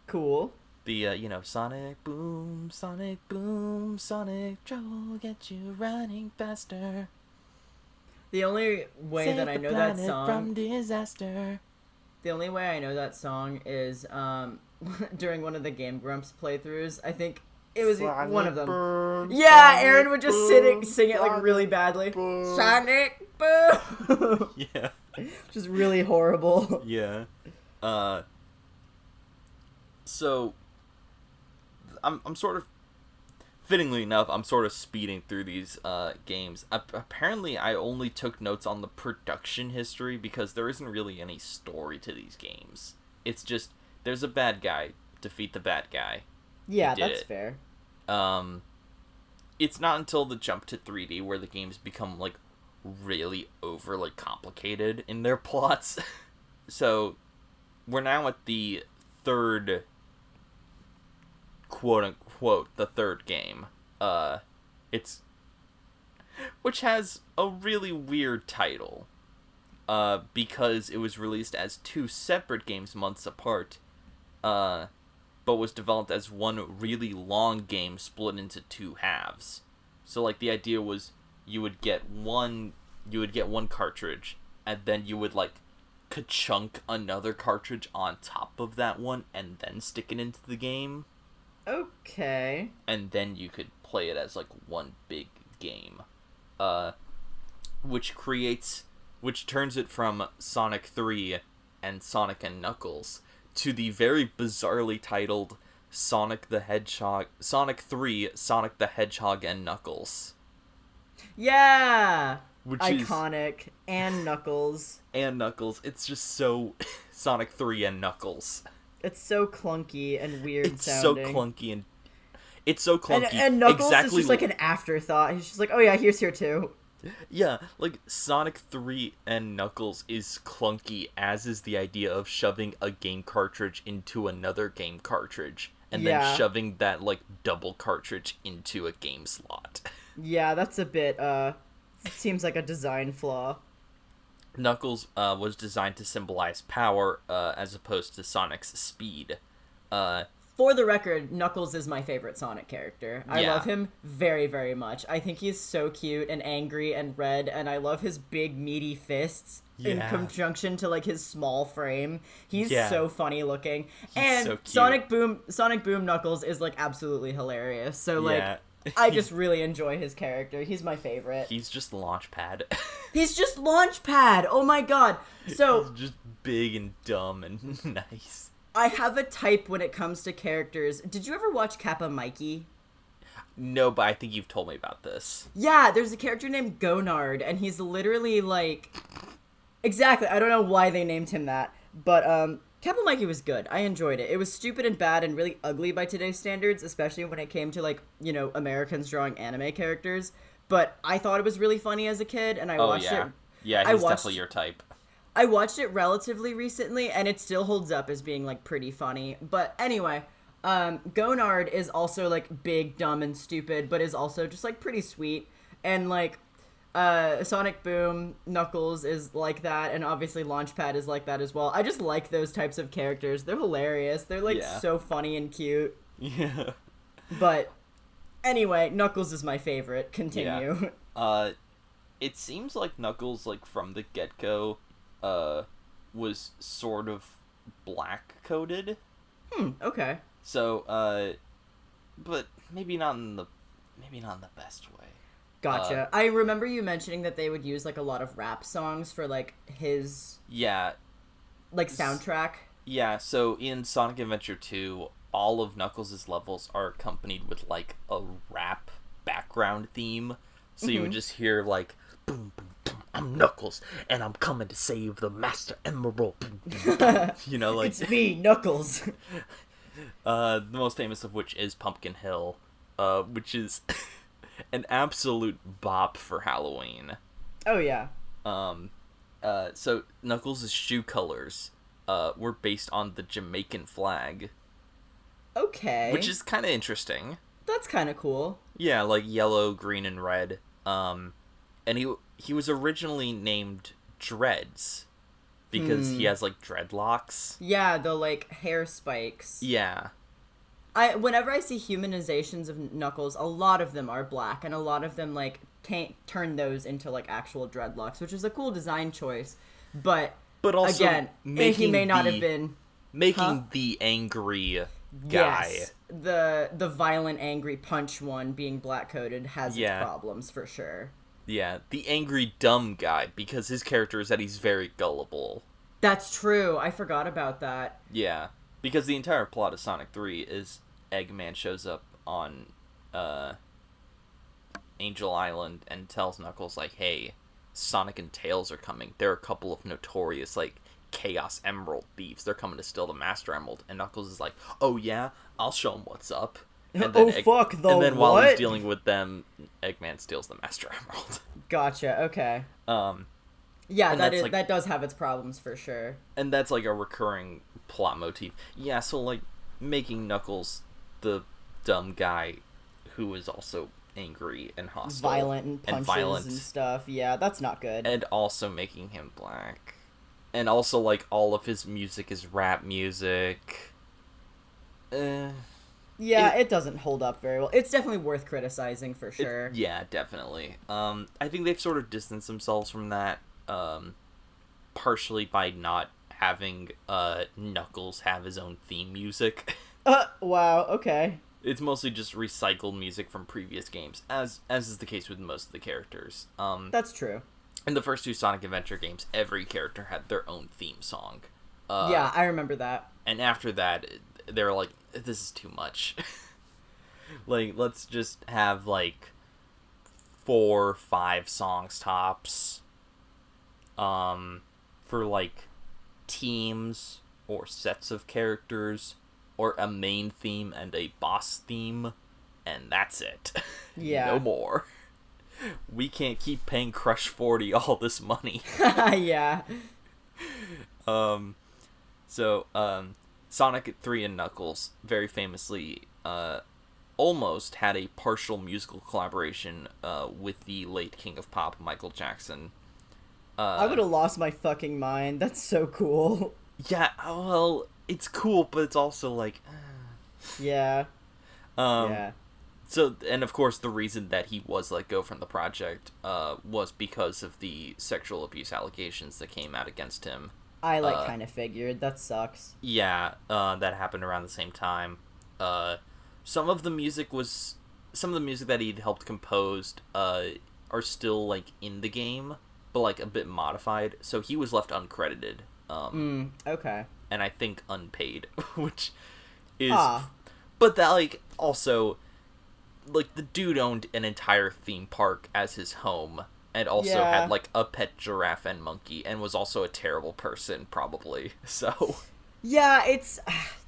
B: Cool.
A: Sonic boom, Sonic Joe, get you running faster.
B: The only way
A: Save
B: that I
A: the
B: know that
A: planet
B: song
A: from disaster.
B: The only way I know that song is during one of the Game Grumps playthroughs. I think it was
A: Sonic
B: one of them.
A: boom,
B: Yeah,
A: Sonic
B: Aaron would just sing it like really badly.
A: boom.
B: Sonic boom.
A: Yeah.
B: Just really horrible.
A: Yeah. So I'm sort of, fittingly enough, I'm sort of speeding through these games. Apparently, I only took notes on the production history because there isn't really any story to these games. It's just, there's a bad guy, defeat the bad guy.
B: Yeah, that's fair.
A: It's not until the jump to 3D where the games become, like, really overly complicated in their plots. So, we're now at the third, quote-unquote, the third game. Which has a really weird title. Because it was released as two separate games months apart, but was developed as one really long game split into two halves. So, like, the idea was you would get one cartridge, and then you would, like, ka-chunk another cartridge on top of that one, and then stick it into the game.
B: Okay.
A: And then you could play it as, like, one big game. Which turns it from Sonic 3 and Sonic and Knuckles to the very bizarrely titled Sonic 3, Sonic the Hedgehog and Knuckles.
B: Yeah! Iconic. And Knuckles.
A: And Knuckles. It's just so Sonic 3 and Knuckles.
B: It's so clunky and weird
A: It's
B: sounding.
A: so clunky.
B: And Knuckles is just like an afterthought. He's just like, oh yeah, here's here too.
A: Yeah, like, Sonic 3 and Knuckles is clunky, as is the idea of shoving a game cartridge into another game cartridge, and then shoving that, like, double cartridge into a game slot.
B: Yeah, that's a bit, seems like a design flaw.
A: Knuckles, was designed to symbolize power, as opposed to Sonic's speed.
B: For the record, Knuckles is my favorite Sonic character. I love him very, very much. I think he's so cute and angry and red, and I love his big, meaty fists in conjunction to, like, his small frame. He's so funny looking. And so Sonic Boom Knuckles is, like, absolutely hilarious. So, like, I just really enjoy his character. He's my favorite.
A: He's just Launchpad.
B: He's just Launchpad! Oh my god! So
A: he's just big and dumb and nice.
B: I have a type when it comes to characters. Did you ever watch Kappa Mikey?
A: No, but I think you've told me about this.
B: Yeah, there's a character named Gonard, and he's literally, like... Exactly, I don't know why they named him that, but, Kappa Mikey was good. I enjoyed it. It was stupid and bad and really ugly by today's standards, especially when it came to, like, you know, Americans drawing anime characters, but I thought it was really funny as a kid, and I watched it...
A: Yeah, he's definitely your type.
B: I watched it relatively recently, and it still holds up as being, like, pretty funny. But anyway, Gonard is also, like, big, dumb, and stupid, but is also just, like, pretty sweet. And, like, Sonic Boom Knuckles is like that, and obviously Launchpad is like that as well. I just like those types of characters. They're hilarious. They're, like, so funny and cute.
A: Yeah.
B: But anyway, Knuckles is my favorite. Continue.
A: Yeah. It seems like Knuckles, like, from the get-go... was sort of black-coded.
B: Okay.
A: So, but maybe not in the best way.
B: Gotcha. I remember you mentioning that they would use, like, a lot of rap songs for, like, his...
A: Yeah.
B: Like, soundtrack.
A: Yeah, so in Sonic Adventure 2, all of Knuckles' levels are accompanied with, like, a rap background theme. So you would just hear, like, boom, boom, boom, I'm Knuckles, and I'm coming to save the Master Emerald. You know, like...
B: It's me, Knuckles.
A: The most famous of which is Pumpkin Hill, which is an absolute bop for Halloween.
B: Oh, yeah.
A: So Knuckles' shoe colors, were based on the Jamaican flag.
B: Okay.
A: Which is kind of interesting.
B: That's kind of cool.
A: Yeah, like yellow, green, and red. And he was originally named Dreads because he has, like, dreadlocks.
B: Yeah, the, like, hair spikes.
A: Yeah.
B: Whenever I see humanizations of Knuckles, a lot of them are black, and a lot of them like can't turn those into like actual dreadlocks, which is a cool design choice. But
A: also
B: again, he may not have been
A: making the angry guy.
B: Yes, the violent, angry punch one being black coded has its problems for sure.
A: Yeah, the angry dumb guy, because his character is that he's very gullible.
B: That's true. I forgot about that.
A: Yeah, because the entire plot of Sonic 3 is Eggman shows up on Angel Island and tells Knuckles, like, hey, Sonic and Tails are coming. They're a couple of notorious, like, Chaos Emerald thieves. They're coming to steal the Master Emerald. And Knuckles is like, oh yeah? I'll show them what's up. And then and then while he's dealing with them, Eggman steals the Master Emerald.
B: Gotcha, okay. Yeah, that does have its problems for sure.
A: And that's like a recurring plot motif. Yeah, so like making Knuckles the dumb guy who is also angry and hostile.
B: Violent and punches and stuff. Yeah, that's not good.
A: And also making him black. And also like all of his music is rap music.
B: Yeah, it doesn't hold up very well. It's definitely worth criticizing for sure.
A: Yeah, definitely. I think they've sort of distanced themselves from that. Partially by not having Knuckles have his own theme music.
B: Wow, okay.
A: It's mostly just recycled music from previous games, as is the case with most of the characters.
B: That's true.
A: In the first two Sonic Adventure games, every character had their own theme song.
B: Yeah, I remember that.
A: And after that, they were like, this is too much. Like, let's just have, like, 4 or 5 songs tops. For, like, teams or sets of characters, or a main theme and a boss theme, and that's it.
B: Yeah.
A: No more. We can't keep paying Crush 40 all this money.
B: Yeah.
A: So, Sonic 3 and Knuckles, very famously, almost had a partial musical collaboration with the late King of Pop, Michael Jackson.
B: I would have lost my fucking mind. That's so cool.
A: Yeah, well, it's cool, but it's also like...
B: Yeah. Yeah.
A: So, and of course, the reason that he was let go from the project was because of the sexual abuse allegations that came out against him.
B: I, kind of figured. That sucks.
A: Yeah, that happened around the same time. Some of the music that he'd helped compose are still, like, in the game, but, like, a bit modified. So he was left uncredited.
B: Okay.
A: And I think unpaid, which is... But that, like, also... Like, the dude owned an entire theme park as his home, and also had, like, a pet giraffe and monkey, and was also a terrible person, probably, so...
B: Yeah,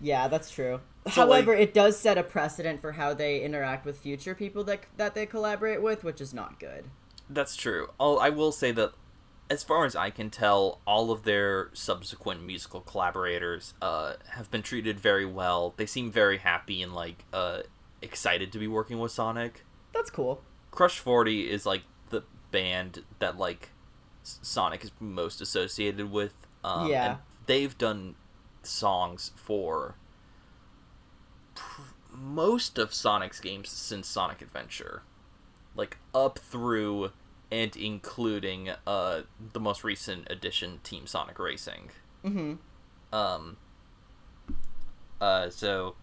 B: yeah, that's true. So, however, it does set a precedent for how they interact with future people that they collaborate with, which is not good.
A: That's true. I will say that, as far as I can tell, all of their subsequent musical collaborators have been treated very well. They seem very happy and, like, excited to be working with Sonic.
B: That's cool.
A: Crush 40 is, like, the band that, like, Sonic is most associated with.
B: Yeah.
A: And they've done songs for most of Sonic's games since Sonic Adventure. Like, up through and including the most recent edition, Team Sonic Racing.
B: Mm-hmm.
A: So...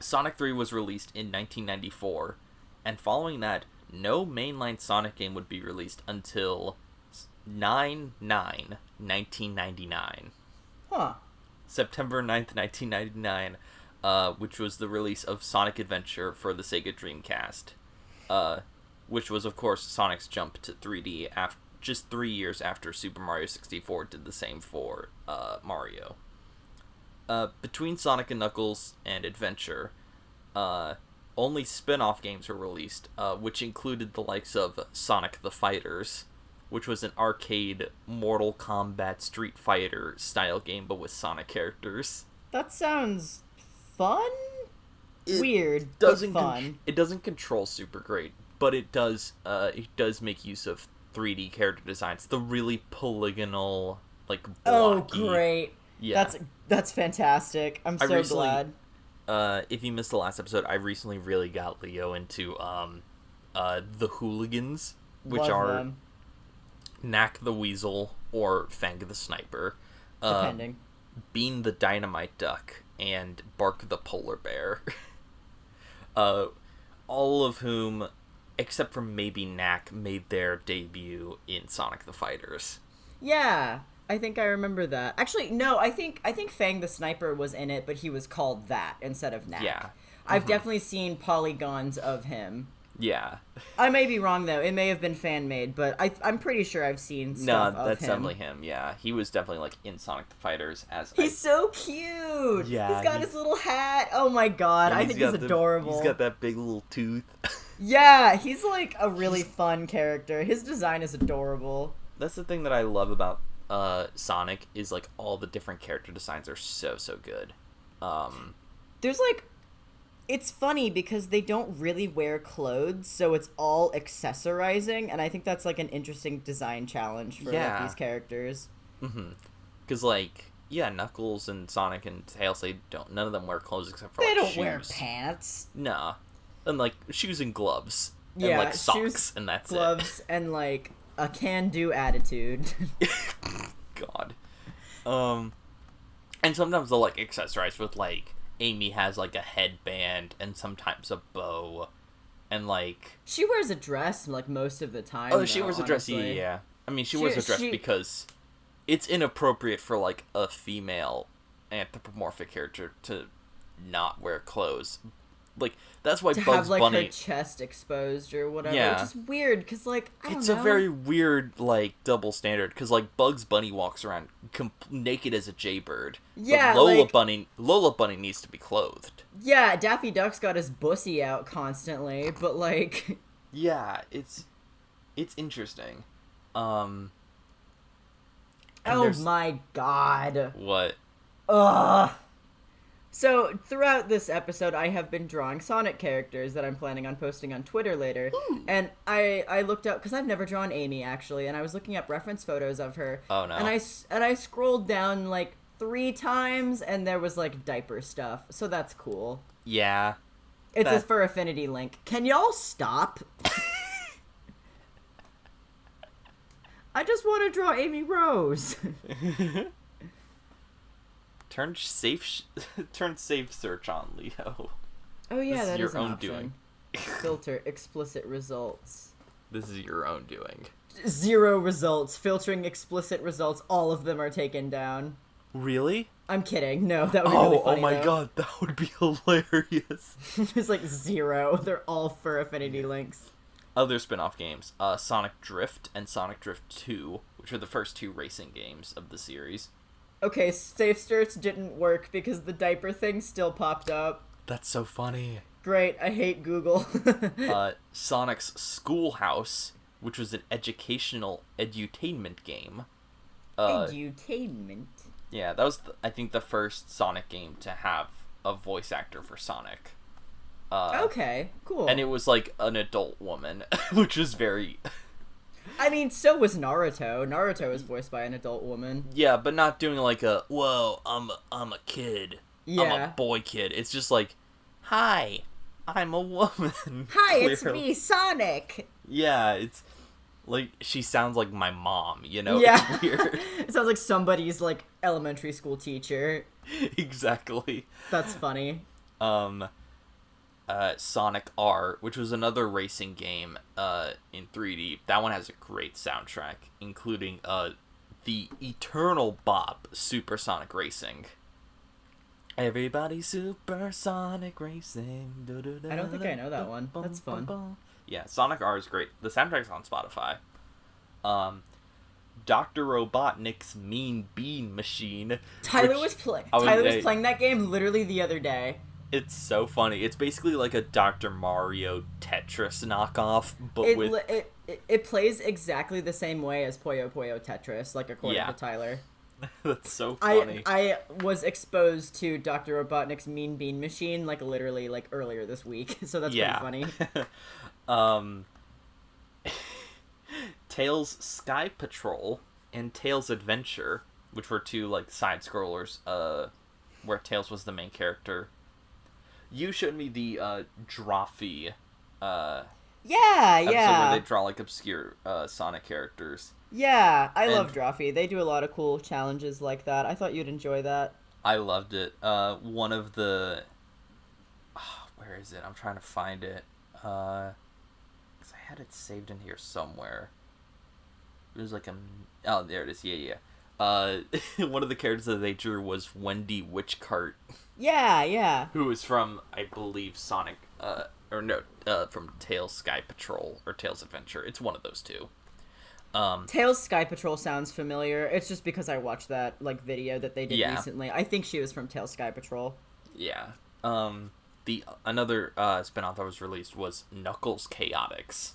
A: Sonic 3 was released in 1994, and following that, no mainline Sonic game would be released until 9/9/1999.
B: Huh.
A: September 9th, 1999, which was the release of Sonic Adventure for the Sega Dreamcast, which was, of course, Sonic's jump to 3D just 3 years after Super Mario 64 did the same for Mario. Between Sonic and Knuckles and Adventure, only spin-off games were released, which included the likes of Sonic the Fighters, which was an arcade Mortal Kombat Street Fighter style game, but with Sonic characters.
B: That sounds fun? Weird,
A: but
B: fun.
A: It doesn't control super great, but it does make use of 3D character designs. The really polygonal, like, blocky...
B: Oh, great.
A: Yeah.
B: That's fantastic. I'm so glad.
A: if you missed the last episode, I recently really got Leo into the hooligans, which
B: Love
A: are
B: them.
A: Knack the Weasel or Fang the Sniper,
B: Depending.
A: Bean the Dynamite Duck, and Bark the Polar Bear. All of whom, except for maybe Knack, made their debut in Sonic the Fighters.
B: Yeah, I think I remember that. Actually, no, I think Fang the Sniper was in it, but he was called that instead of Knack.
A: Yeah.
B: I've definitely seen polygons of him.
A: Yeah.
B: I may be wrong, though. It may have been fan-made, but I'm pretty sure I've seen stuff of him.
A: No, that's definitely him, yeah. He was definitely, like, in Sonic the Fighters as...
B: He's so cute!
A: Yeah.
B: He's got his little hat. Oh my god, I think he's adorable.
A: He's got that big little tooth.
B: Yeah, he's, like, a really fun character. His design is adorable.
A: That's the thing that I love about Sonic, is, like, all the different character designs are so good.
B: There's, like... It's funny because they don't really wear clothes, so it's all accessorizing, and I think that's, like, an interesting design challenge for like, these characters.
A: Mm-hmm. Because, like, yeah, Knuckles and Sonic and Tails, none of them wear clothes except for,
B: they
A: like,
B: don't
A: shoes.
B: wear pants.
A: Nah. And, like, shoes and gloves.
B: Yeah,
A: and, like, socks,
B: shoes,
A: and that's
B: gloves, and, like, a can-do attitude.
A: God. And sometimes they'll, like, accessorize with, like, Amy has, like, a headband and sometimes a bow, and, like...
B: She wears a dress, like, most of the time,
A: Oh, she wears a dress,
B: honestly.
A: yeah. I mean, she wears a dress because it's inappropriate for, like, a female anthropomorphic character to not wear clothes. Like, that's why
B: to
A: Bugs
B: have, like,
A: Bunny...
B: her chest exposed or whatever,
A: Yeah.
B: which is weird, because, like, I don't
A: It's
B: know.
A: a very weird, like, double standard, because, like, Bugs Bunny walks around naked as a jaybird.
B: Yeah,
A: but
B: like...
A: Lola Bunny needs to be clothed.
B: Yeah, Daffy Duck's got his bussy out constantly, but, like...
A: Yeah, it's interesting.
B: Oh my god.
A: What?
B: Ugh. So, throughout this episode, I have been drawing Sonic characters that I'm planning on posting on Twitter later. Ooh. And I looked up, because I've never drawn Amy, actually, and I was looking up reference photos of her.
A: Oh, no.
B: And I scrolled down, like, 3 times, and there was, like, diaper stuff. So that's cool.
A: Yeah.
B: It's a for Affinity link. Can y'all stop? I just want to draw Amy Rose.
A: Turn safe search on, Leo.
B: Oh yeah,
A: this
B: that
A: is your
B: is an
A: own
B: option.
A: doing.
B: Filter explicit results.
A: This is your own doing.
B: 0 results. Filtering explicit results. All of them are taken down.
A: Really?
B: I'm kidding. No, that would be really funny.
A: Oh my
B: though.
A: God, that would be hilarious.
B: There's like 0. They're all for Affinity links.
A: Other spin-off games, Sonic Drift and Sonic Drift 2, which are the first 2 racing games of the series.
B: Okay, safe search didn't work because the diaper thing still popped up.
A: That's so funny.
B: Great, I hate Google.
A: Sonic's Schoolhouse, which was an educational edutainment game.
B: Edutainment?
A: Yeah, that was, I think, the first Sonic game to have a voice actor for Sonic.
B: Okay, cool.
A: And it was, like, an adult woman, which was very...
B: I mean, so was Naruto. Naruto was voiced by an adult woman.
A: Yeah, but not doing, like, whoa, I'm a kid.
B: Yeah.
A: I'm a boy kid. It's just like, hi, I'm a woman.
B: Hi, it's me, Sonic.
A: Yeah, it's... Like, she sounds like my mom, you know?
B: Yeah.
A: It's weird.
B: It sounds like somebody's, like, elementary school teacher.
A: Exactly.
B: That's funny.
A: Sonic R, which was another racing game in 3D. That one has a great soundtrack, including the eternal bop Supersonic Racing. Everybody Supersonic Racing.
B: I don't think I know that one. That's fun.
A: Yeah, Sonic R is great. The soundtrack's on Spotify. Dr. Robotnik's Mean Bean Machine.
B: Tyler was playing that game literally the other day.
A: It's so funny. It's basically like a Dr. Mario Tetris knockoff, but
B: it plays exactly the same way as Puyo Puyo Tetris, like according to Tyler.
A: That's so funny.
B: I was exposed to Dr. Robotnik's Mean Bean Machine like literally like earlier this week, so that's pretty funny.
A: Tails Sky Patrol and Tails Adventure, which were 2 like side scrollers, where Tails was the main character. You showed me the Drawfee
B: Yeah,
A: episode
B: yeah.
A: where they draw like obscure Sonic characters.
B: Yeah, I love Drawfee. They do a lot of cool challenges like that. I thought you'd enjoy that.
A: I loved it. One of the... where is it? I'm trying to find it. Because I had it saved in here somewhere. It was like a... Oh, there it is. Yeah. One of the characters that they drew was Wendy Witchcart.
B: Yeah.
A: Who is from, I believe, Sonic... from Tails Sky Patrol or Tails Adventure. It's one of those two.
B: Tails Sky Patrol sounds familiar. It's just because I watched that video that they did recently. I think she was from Tails Sky Patrol.
A: Yeah. The another spinoff that was released was Knuckles Chaotix,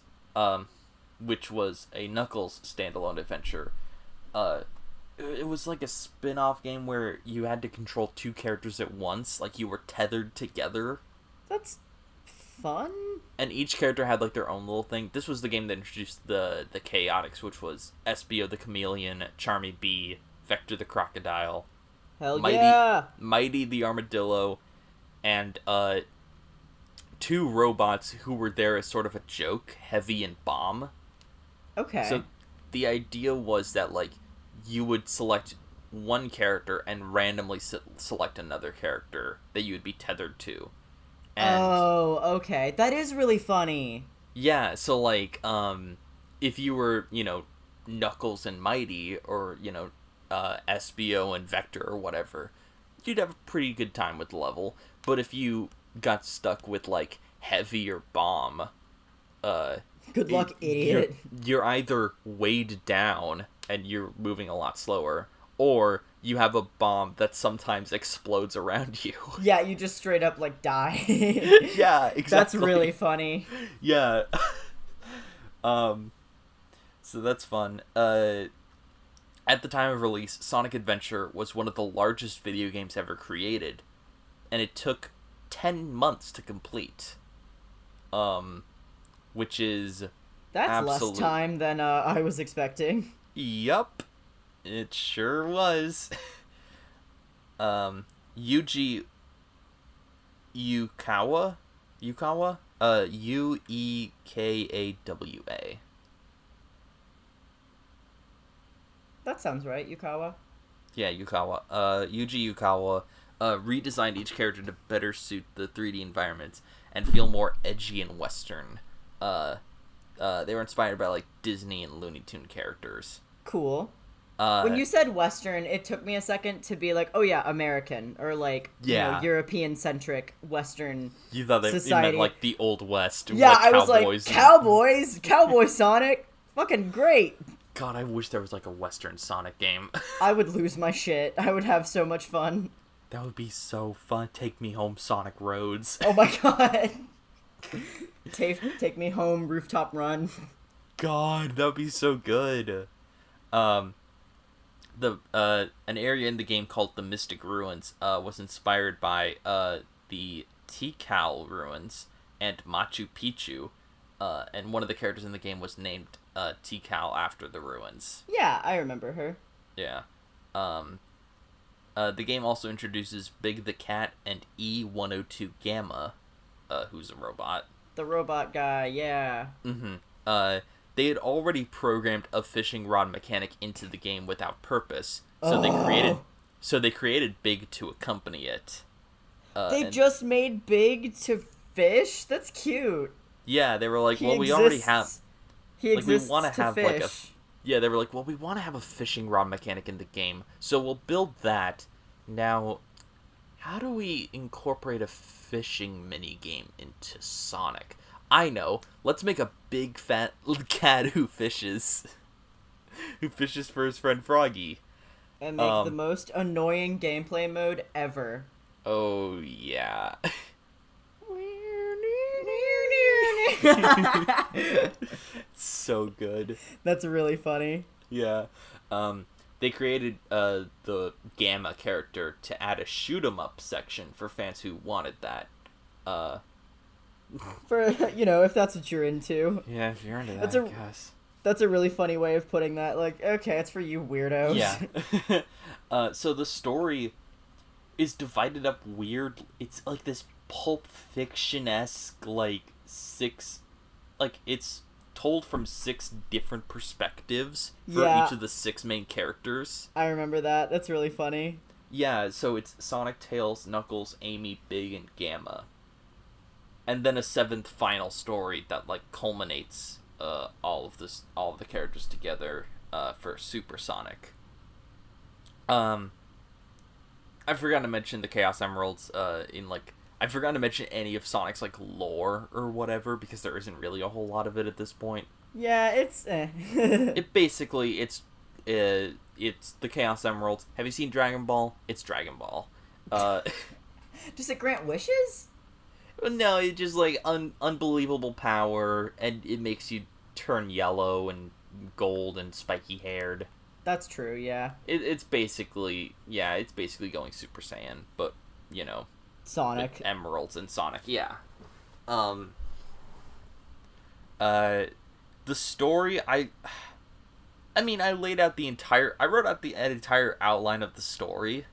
A: which was a Knuckles standalone adventure. It was like a spin-off game where you had to control two characters at once, like you were tethered together.
B: That's fun.
A: And each character had like their own little thing. This was the game that introduced the Chaotix, which was SBO the Chameleon, Charmy Bee, Vector the Crocodile, Mighty the Armadillo, and two robots who were there as sort of a joke, Heavy and Bomb.
B: Okay.
A: So the idea was that like you would select one character and randomly select another character that you would be tethered to. And
B: okay. That is really funny.
A: yeah, so like if you were, Knuckles and Mighty, or SBO and Vector or whatever, you'd have a pretty good time with the level. But if you got stuck with like Heavy or Bomb,
B: good luck, idiot.
A: You're either weighed down and you're moving a lot slower, or you have a bomb that sometimes explodes around you.
B: Yeah, you just straight up die.
A: Yeah, exactly.
B: That's really funny.
A: Yeah. So that's fun. At the time of release, Sonic Adventure was one of the largest video games ever created, and it took 10 months to complete. Which is
B: that's less time than I was expecting.
A: Yup. It sure was. Yuji Yukawa? Uekawa?
B: That sounds right, Yukawa.
A: Yeah, Yukawa. Yuji Yukawa redesigned each character to better suit the 3D environments and feel more edgy and Western. They were inspired by like Disney and Looney Tune characters.
B: Cool. When you said Western, it took me a second to be like, oh yeah, American, or like European-centric Western society.
A: You thought you meant like the Old West.
B: Yeah,
A: like
B: I was like, Cowboy Sonic, fucking great.
A: God, I wish there was like a Western Sonic game.
B: I would lose my shit. I would have so much fun.
A: That would be so fun. Take me home, Sonic Roads.
B: Oh my god. Take me home, Rooftop Run. God,
A: that would be so good. An area in the game called the Mystic Ruins was inspired by the Tikal ruins and Machu Picchu, and one of the characters in the game was named Tikal after the ruins.
B: Yeah, I remember her.
A: Yeah. The game also introduces Big the Cat and E102 Gamma, who's a robot.
B: The robot guy, yeah.
A: Mm-hmm. They had already programmed a fishing rod mechanic into the game without purpose, so they created Big to accompany it.
B: They just made Big to fish? That's cute.
A: Yeah, they were like,
B: He
A: we already have.
B: He exists
A: we want
B: to
A: have
B: fish.
A: Yeah, they were like, we want to have a fishing rod mechanic in the game, so we'll build that. Now, how do we incorporate a fishing minigame into Sonic? I know. Let's make a big fat cat who fishes for his friend Froggy.
B: And make the most annoying gameplay mode ever.
A: Oh, yeah. So good.
B: That's really funny.
A: Yeah. They created the Gamma character to add a shoot 'em up section for fans who wanted that.
B: For if that's what you're into.
A: Yeah, if you're into that, I guess.
B: That's a really funny way of putting that. Like, okay, it's for you weirdos.
A: Yeah. So the story is divided up weird. It's like this Pulp Fiction-esque, like, it's told from 6 different perspectives for each of the 6 main characters.
B: I remember that. That's really funny.
A: Yeah, so it's Sonic, Tails, Knuckles, Amy, Big, and Gamma. And then a 7th final story that, like, culminates all of the characters together for Super Sonic. I forgot to mention the Chaos Emeralds I forgot to mention any of Sonic's, like, lore or whatever, because there isn't really a whole lot of it at this point.
B: Yeah, it's
A: it's the Chaos Emeralds. Have you seen Dragon Ball? It's Dragon Ball.
B: Does it grant wishes?
A: No, it's just, like, unbelievable power, and it makes you turn yellow and gold and spiky-haired.
B: That's true, yeah.
A: It's basically going Super Saiyan, but, you know...
B: Sonic.
A: Emeralds and Sonic, yeah. The story, I wrote out the entire outline of the story,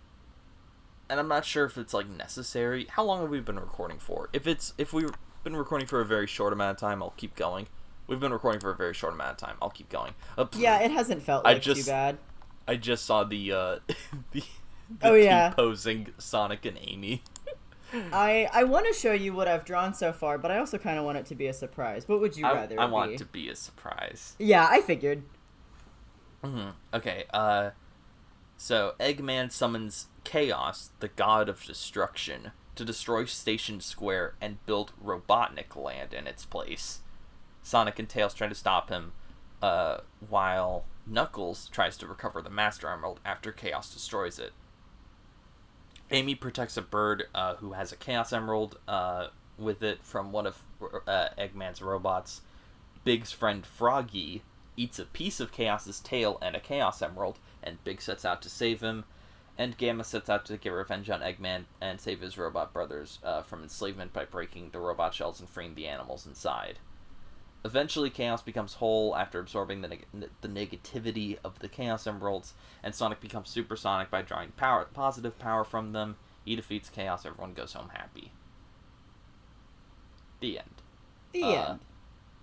A: and I'm not sure if it's, like, necessary. How long have we been recording for? If we've been recording for a very short amount of time, I'll keep going. We've been recording for a very short amount of time. I'll keep going.
B: Yeah, it hasn't felt like too bad.
A: I just saw the posing Sonic and Amy.
B: I want to show you what I've drawn so far, but I also kind of want it to be a surprise. What would you rather
A: I want it to be a surprise.
B: Yeah, I figured.
A: Mm-hmm. Okay, so Eggman summons Chaos, the god of destruction, to destroy Station Square and build Robotnik Land in its place. Sonic and Tails try to stop him, while Knuckles tries to recover the Master Emerald after Chaos destroys it. Amy protects a bird who has a Chaos Emerald with it from one of Eggman's robots. Big's friend Froggy eats a piece of Chaos's tail and a Chaos Emerald, and Big sets out to save him. And Gamma sets out to get revenge on Eggman and save his robot brothers from enslavement by breaking the robot shells and freeing the animals inside. Eventually, Chaos becomes whole after absorbing the negativity of the Chaos Emeralds, and Sonic becomes Super Sonic by drawing positive power from them. He defeats Chaos, everyone goes home happy. The end.
B: The end.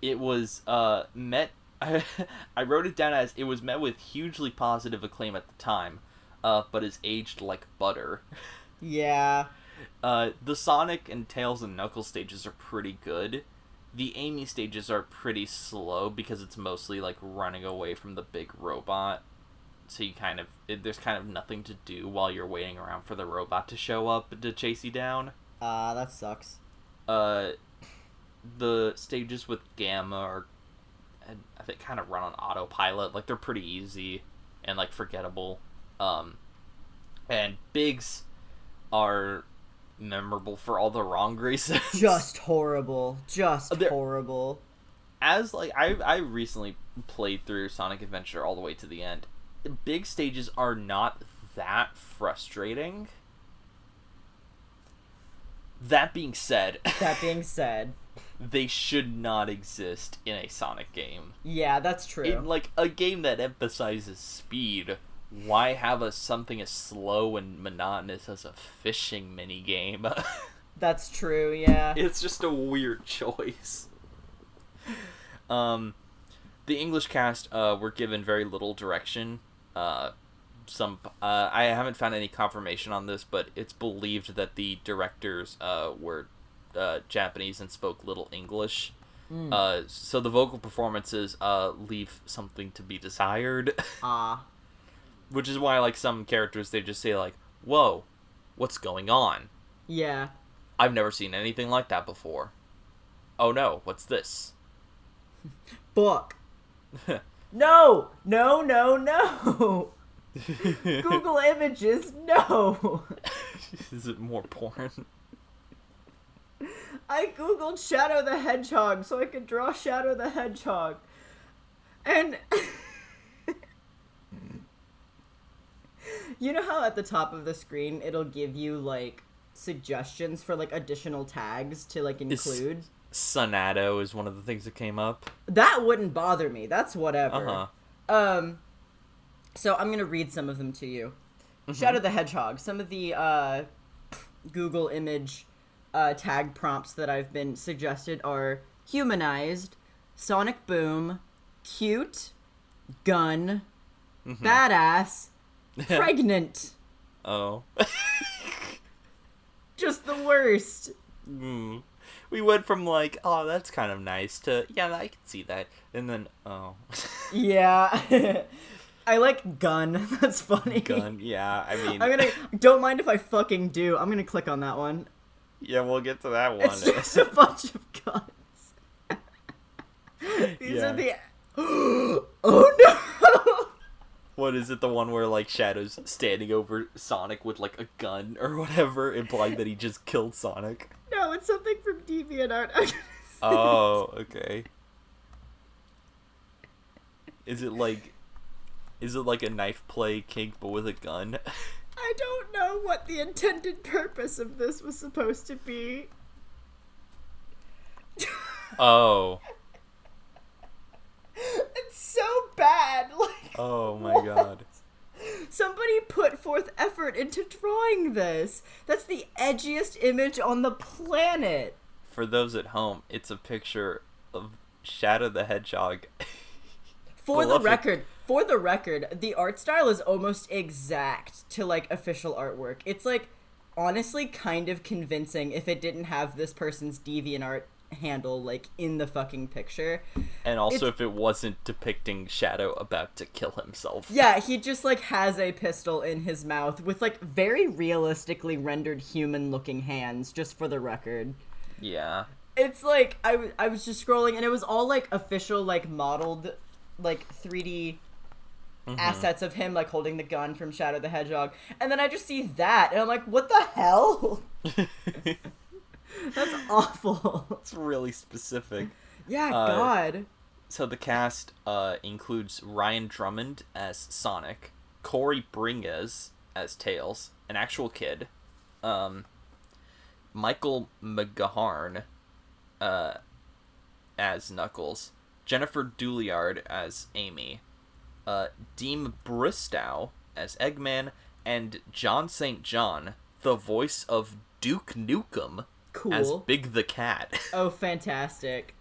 A: It was met... I wrote it down as, it was met with hugely positive acclaim at the time, but is aged like butter.
B: Yeah.
A: The Sonic and Tails and Knuckles stages are pretty good. The Amy stages are pretty slow because it's mostly, like, running away from the big robot. So there's kind of nothing to do while you're waiting around for the robot to show up to chase you down.
B: That sucks.
A: The stages with Gamma are, I think, kind of run on autopilot. Like, they're pretty easy and, like, forgettable. And Big's are memorable for all the wrong reasons.
B: Just horrible. Horrible.
A: As, like, I recently played through Sonic Adventure all the way to the end. Big stages are not that frustrating. That being said, they should not exist in a Sonic game.
B: Yeah, that's true.
A: In, like, a game that emphasizes speed, why have something as slow and monotonous as a fishing minigame?
B: That's true, yeah.
A: It's just a weird choice. The English cast were given very little direction. I haven't found any confirmation on this, but it's believed that the directors were Japanese and spoke little English. So the vocal performances leave something to be desired. Which is why, like, some characters, they just say, like, whoa, what's going on?
B: Yeah.
A: I've never seen anything like that before. Oh no, what's this?
B: Book. No! Google Images, no!
A: Is it more porn?
B: I googled Shadow the Hedgehog so I could draw Shadow the Hedgehog. And... You know how at the top of the screen it'll give you, like, suggestions for, like, additional tags to, like, include?
A: Sonato is one of the things that came up.
B: That wouldn't bother me. That's whatever. So I'm gonna read some of them to you. Mm-hmm. Shadow the Hedgehog. Some of the Google image tag prompts that I've been suggested are humanized, sonic boom, cute, gun, badass, pregnant.
A: Oh.
B: Just the worst.
A: We went from like, oh, that's kind of nice to, yeah, I can see that. And then, oh.
B: Yeah. I like gun. That's funny.
A: Gun, yeah. I mean,
B: don't mind if I fucking do. I'm gonna click on that one.
A: Yeah, we'll get to that one.
B: It's just a bunch of guns. These are the... Oh no!
A: What is it, the one where like Shadow's standing over Sonic with like a gun or whatever, implying that he just killed Sonic?
B: No, it's something from DeviantArt.
A: Oh, okay. Is it like a knife play kink but with a gun?
B: I don't know what the intended purpose of this was supposed to be.
A: Oh.
B: It's so bad. Like,
A: oh my
B: what?
A: God.
B: Somebody put forth effort into drawing this. That's the edgiest image on the planet.
A: For those at home, it's a picture of Shadow the Hedgehog.
B: For the record, the art style is almost exact to like official artwork. It's like honestly kind of convincing if it didn't have this person's DeviantArt handle like in the fucking picture.
A: And also if it wasn't depicting Shadow about to kill himself.
B: Yeah, he just like has a pistol in his mouth with like very realistically rendered human looking hands, just for the record.
A: Yeah.
B: It's like I was just scrolling and it was all like official like modeled like 3D assets of him like holding the gun from Shadow the Hedgehog, and then I just see that and I'm like, what the hell? That's awful.
A: It's really specific.
B: Yeah, God.
A: So the cast includes Ryan Drummond as Sonic, Corey Bringes as Tails, an actual kid, Michael McGaharn as Knuckles, Jennifer Douliard as Amy, Deem Bristow as Eggman, and John St. John, the voice of Duke Nukem, as Big the Cat.
B: Oh, fantastic.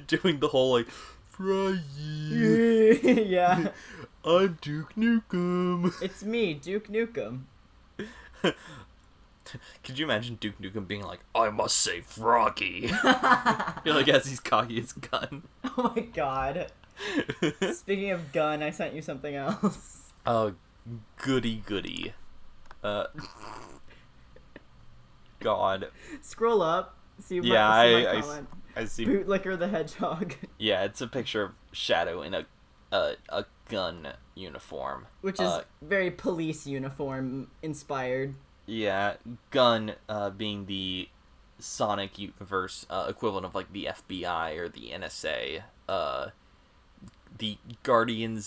A: Doing the whole, like, fry ye.
B: Yeah.
A: I'm Duke Nukem.
B: It's me, Duke Nukem.
A: Could you imagine Duke Nukem being like, I must say Froggy? You're like, as he's cocking his gun.
B: Oh my God. Speaking of gun, I sent you something else.
A: Oh, goody. God.
B: Scroll up. See my comment.
A: I see.
B: Bootlicker the Hedgehog.
A: Yeah, it's a picture of Shadow in a gun uniform.
B: Which is very police uniform inspired.
A: Yeah, gun being the Sonic universe equivalent of like the FBI or the NSA. The Guardian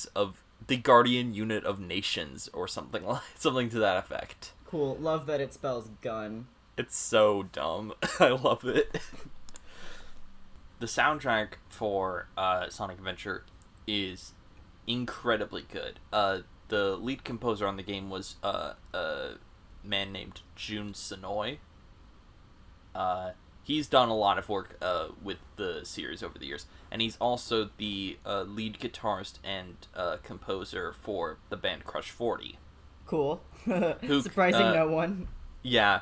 A: Unit of Nations or something to that effect.
B: Cool. Love that it spells gun.
A: It's so dumb. I love it. The soundtrack for Sonic Adventure is incredibly good. The lead composer on the game was a man named Jun Sonoy. He's done a lot of work with the series over the years, and he's also the lead guitarist and composer for the band Crush 40. Cool.
B: Surprising no one.
A: Yeah,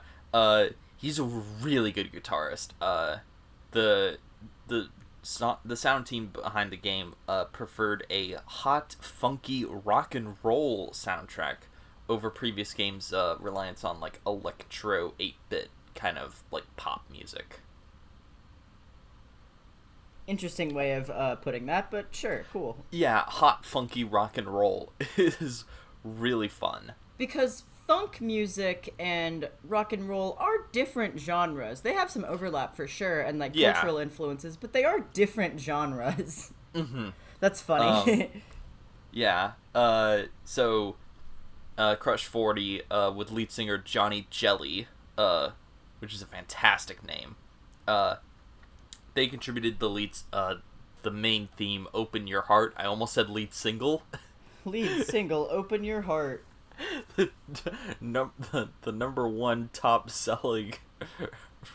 A: he's a really good guitarist. The sound team behind the game preferred a hot, funky rock and roll soundtrack over previous games' reliance on like electro 8-bit kind of like pop music.
B: Interesting way of putting that, but sure, cool.
A: Yeah, hot, funky rock and roll is really fun.
B: Because funk music and rock and roll are different genres. They have some overlap for sure, and like cultural influences, but they are different genres.
A: Mm-hmm.
B: That's funny.
A: Yeah. So Crush 40 with lead singer Johnny Jelly, which is a fantastic name. They contributed the main theme, Open Your Heart. I almost said lead single.
B: Lead single, Open Your Heart.
A: the number one top selling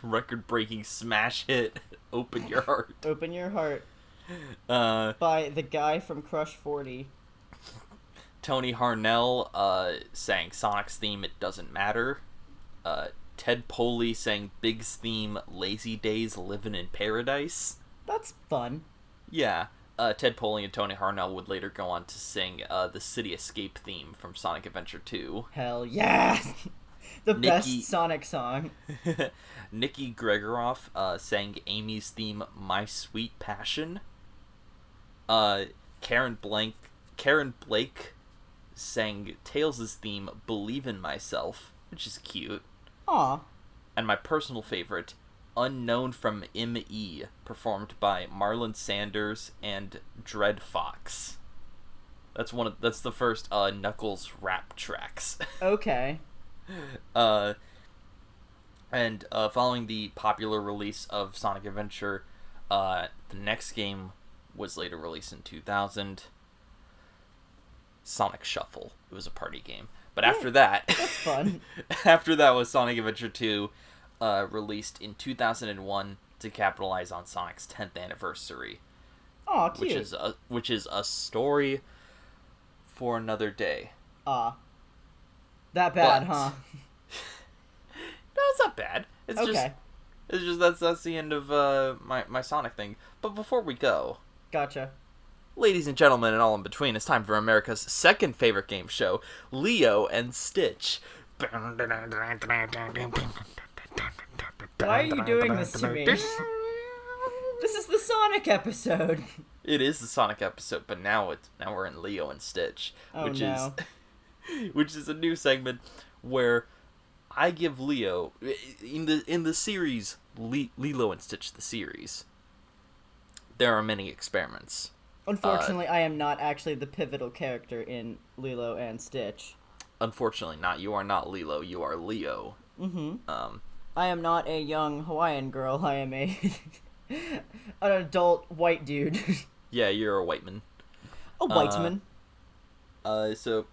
A: record-breaking smash hit, Open Your Heart.
B: Open Your Heart. By the guy from Crush 40.
A: Tony Harnell sang Sonic's theme, It Doesn't Matter. Ted Poley sang Big's theme, Lazy Days, Livin' in Paradise.
B: That's fun.
A: Yeah. Ted Poley and Tony Harnell would later go on to sing the City Escape theme from Sonic Adventure 2.
B: Hell yeah! Best Sonic song.
A: Nikki Gregoroff sang Amy's theme, My Sweet Passion. Karen Blake sang Tails' theme, Believe in Myself, which is cute.
B: Aw.
A: And my personal favorite, Unknown from M.E., performed by Marlon Sanders and Dread Fox. That's the first Knuckles rap tracks.
B: Okay.
A: And following the popular release of Sonic Adventure, the next game was later released in 2000. Sonic Shuffle. It was a party game. But after that...
B: That's fun.
A: After that was Sonic Adventure 2, released in 2001 to capitalize on Sonic's 10th anniversary.
B: Aw, cute.
A: Which is a story for another day.
B: That bad, huh?
A: No, it's not bad. It's
B: okay.
A: just that's the end of my Sonic thing. But before we go...
B: Gotcha.
A: Ladies and gentlemen and all in between, it's time for America's second favorite game show, Leo and Stitch.
B: Why are you doing this to me? This is the Sonic episode.
A: It is the Sonic episode, but now we're in Leo and Stitch, which is a new segment where I give Leo in the series Lilo and Stitch the series. There are many experiments.
B: Unfortunately, I am not actually the pivotal character in Lilo and Stitch.
A: Unfortunately not. You are not Lilo, you are Leo.
B: Mm-hmm. I am not a young Hawaiian girl. I am an adult white dude.
A: Yeah, you're a white man.
B: A white man.
A: So,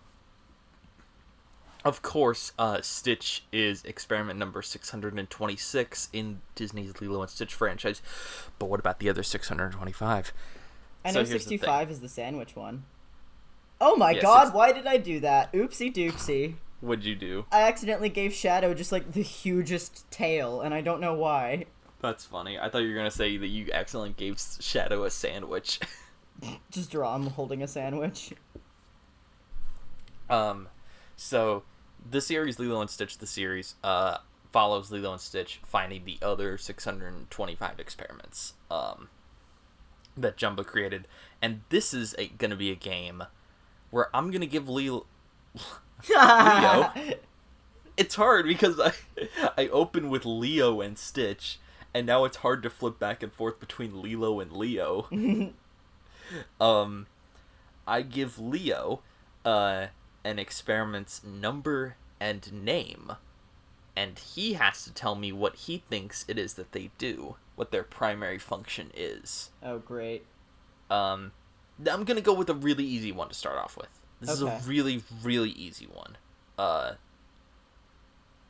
A: of course, Stitch is experiment number 626 in Disney's Lilo and Stitch franchise. But what about the other 625?
B: I know 65 is the sandwich one. Oh my god, why did I do that? Oopsie doopsie.
A: What'd you do?
B: I accidentally gave Shadow just like the hugest tail, and I don't know why.
A: That's funny. I thought you were going to say that you accidentally gave Shadow a sandwich.
B: Just draw him holding a sandwich.
A: So, the series Lilo and Stitch, follows Lilo and Stitch finding the other 625 experiments that Jumbo created. And this is going to be a game where I'm going to give Leo... It's hard because I open with Leo and Stitch, and now it's hard to flip back and forth between Lilo and Leo. I give Leo an experiment's number and name, and he has to tell me what he thinks it is that they do, what their primary function is.
B: Oh, great.
A: I'm gonna go with a really easy one to start off with. This is a really, really easy one.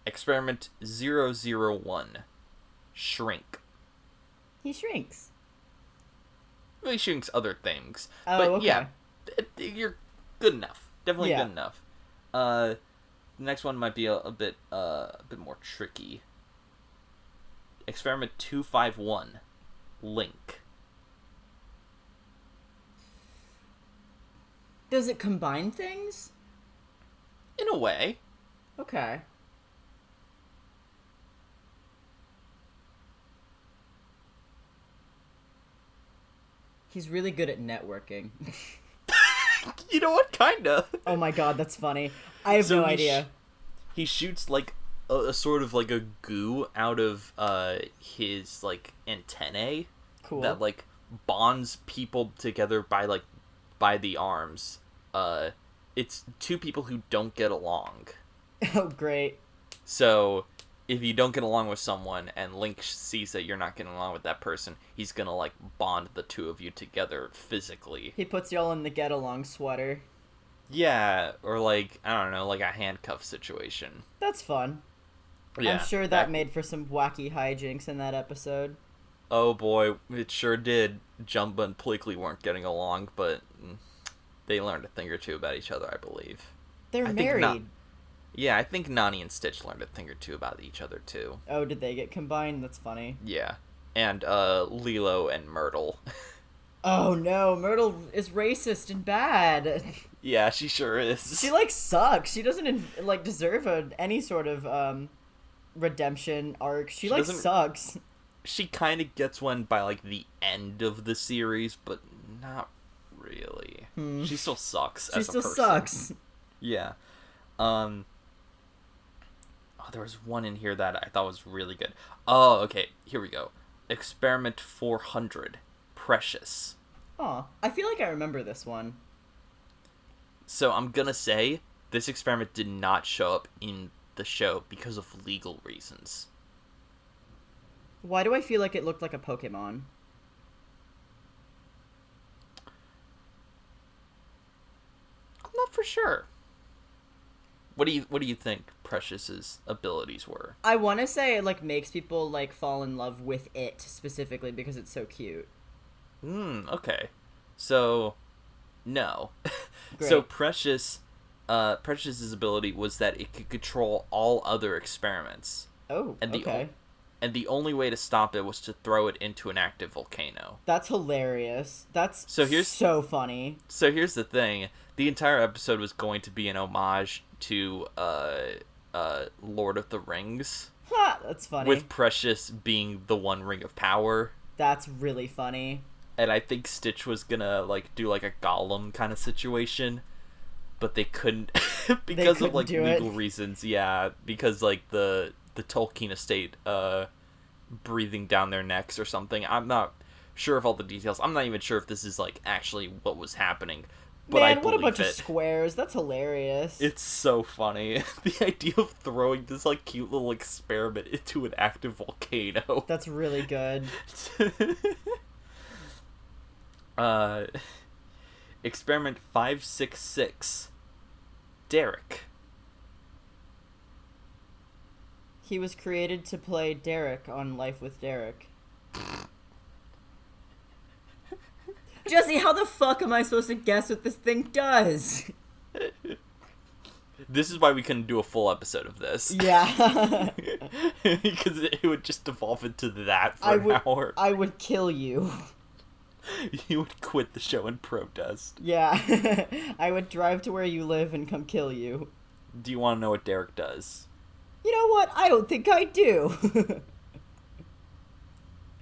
A: Experiment 001. Shrink.
B: He shrinks.
A: Well, he shrinks other things.
B: Oh,
A: but
B: okay.
A: yeah, you're good enough. Definitely good enough. The next one might be a bit more tricky. Experiment 251. Link.
B: Does it combine things?
A: In a way.
B: Okay. He's really good at networking.
A: You know what? Kinda.
B: Oh my god, that's funny. I have no idea.
A: He shoots like a sort of like a goo out of his like antennae.
B: Cool.
A: That like bonds people together by the arms. It's two people who don't get along.
B: Oh, great.
A: So, if you don't get along with someone and Link sees that you're not getting along with that person, he's gonna, like, bond the two of you together physically.
B: He puts y'all in the get-along sweater.
A: Yeah, or, like, I don't know, like a handcuff situation.
B: That's fun. I'm sure that made for some wacky hijinks in that episode.
A: Oh boy, it sure did. Jumba and Pleakley weren't getting along, but they learned a thing or two about each other, I believe.
B: They're married.
A: Yeah, I think Nani and Stitch learned a thing or two about each other, too.
B: Oh, did they get combined? That's funny.
A: Yeah. And, Lilo and Myrtle.
B: Oh, no. Myrtle is racist and bad.
A: Yeah, she sure is.
B: She, sucks. She doesn't, deserve any sort of, redemption arc. She sucks.
A: She kind of gets one by, the end of the series, but not really. She still sucks as a person. She still sucks. Yeah. Oh, there was one in here that I thought was really good. Oh, okay. Here we go. Experiment 400. Precious.
B: Oh, I feel like I remember this one.
A: So I'm gonna say this experiment did not show up in the show because of legal reasons.
B: Why do I feel like it looked like a Pokemon?
A: I'm not for sure. What do you think Precious's abilities were?
B: I want to say it makes people fall in love with it specifically because it's so cute.
A: Okay. So no. So Precious's ability was that it could control all other experiments.
B: Oh, okay.
A: And the only way to stop it was to throw it into an active volcano.
B: That's hilarious. That's so funny.
A: So here's the thing. The entire episode was going to be an homage to Lord of the Rings.
B: Ha, that's funny.
A: With Precious being the one ring of power.
B: That's really funny.
A: And I think Stitch was gonna do a Gollum kind of situation. But they couldn't because of legal reasons. Yeah, because the Tolkien estate breathing down their necks or something. I'm not sure of all the details. I'm not even sure if this is actually what was happening. But
B: man, what a bunch of squares. That's hilarious.
A: It's so funny. The idea of throwing this cute little experiment into an active volcano.
B: That's really good.
A: Experiment 566. Derek.
B: He was created to play Derek on Life with Derek. Jessie, how the fuck am I supposed to guess what this thing does?
A: This is why we couldn't do a full episode of this.
B: Yeah.
A: Because it would just devolve into that for an hour.
B: I would kill you.
A: You would quit the show in protest.
B: Yeah. I would drive to where you live and come kill you.
A: Do you want to know what Derek does?
B: You know what? I don't think I do.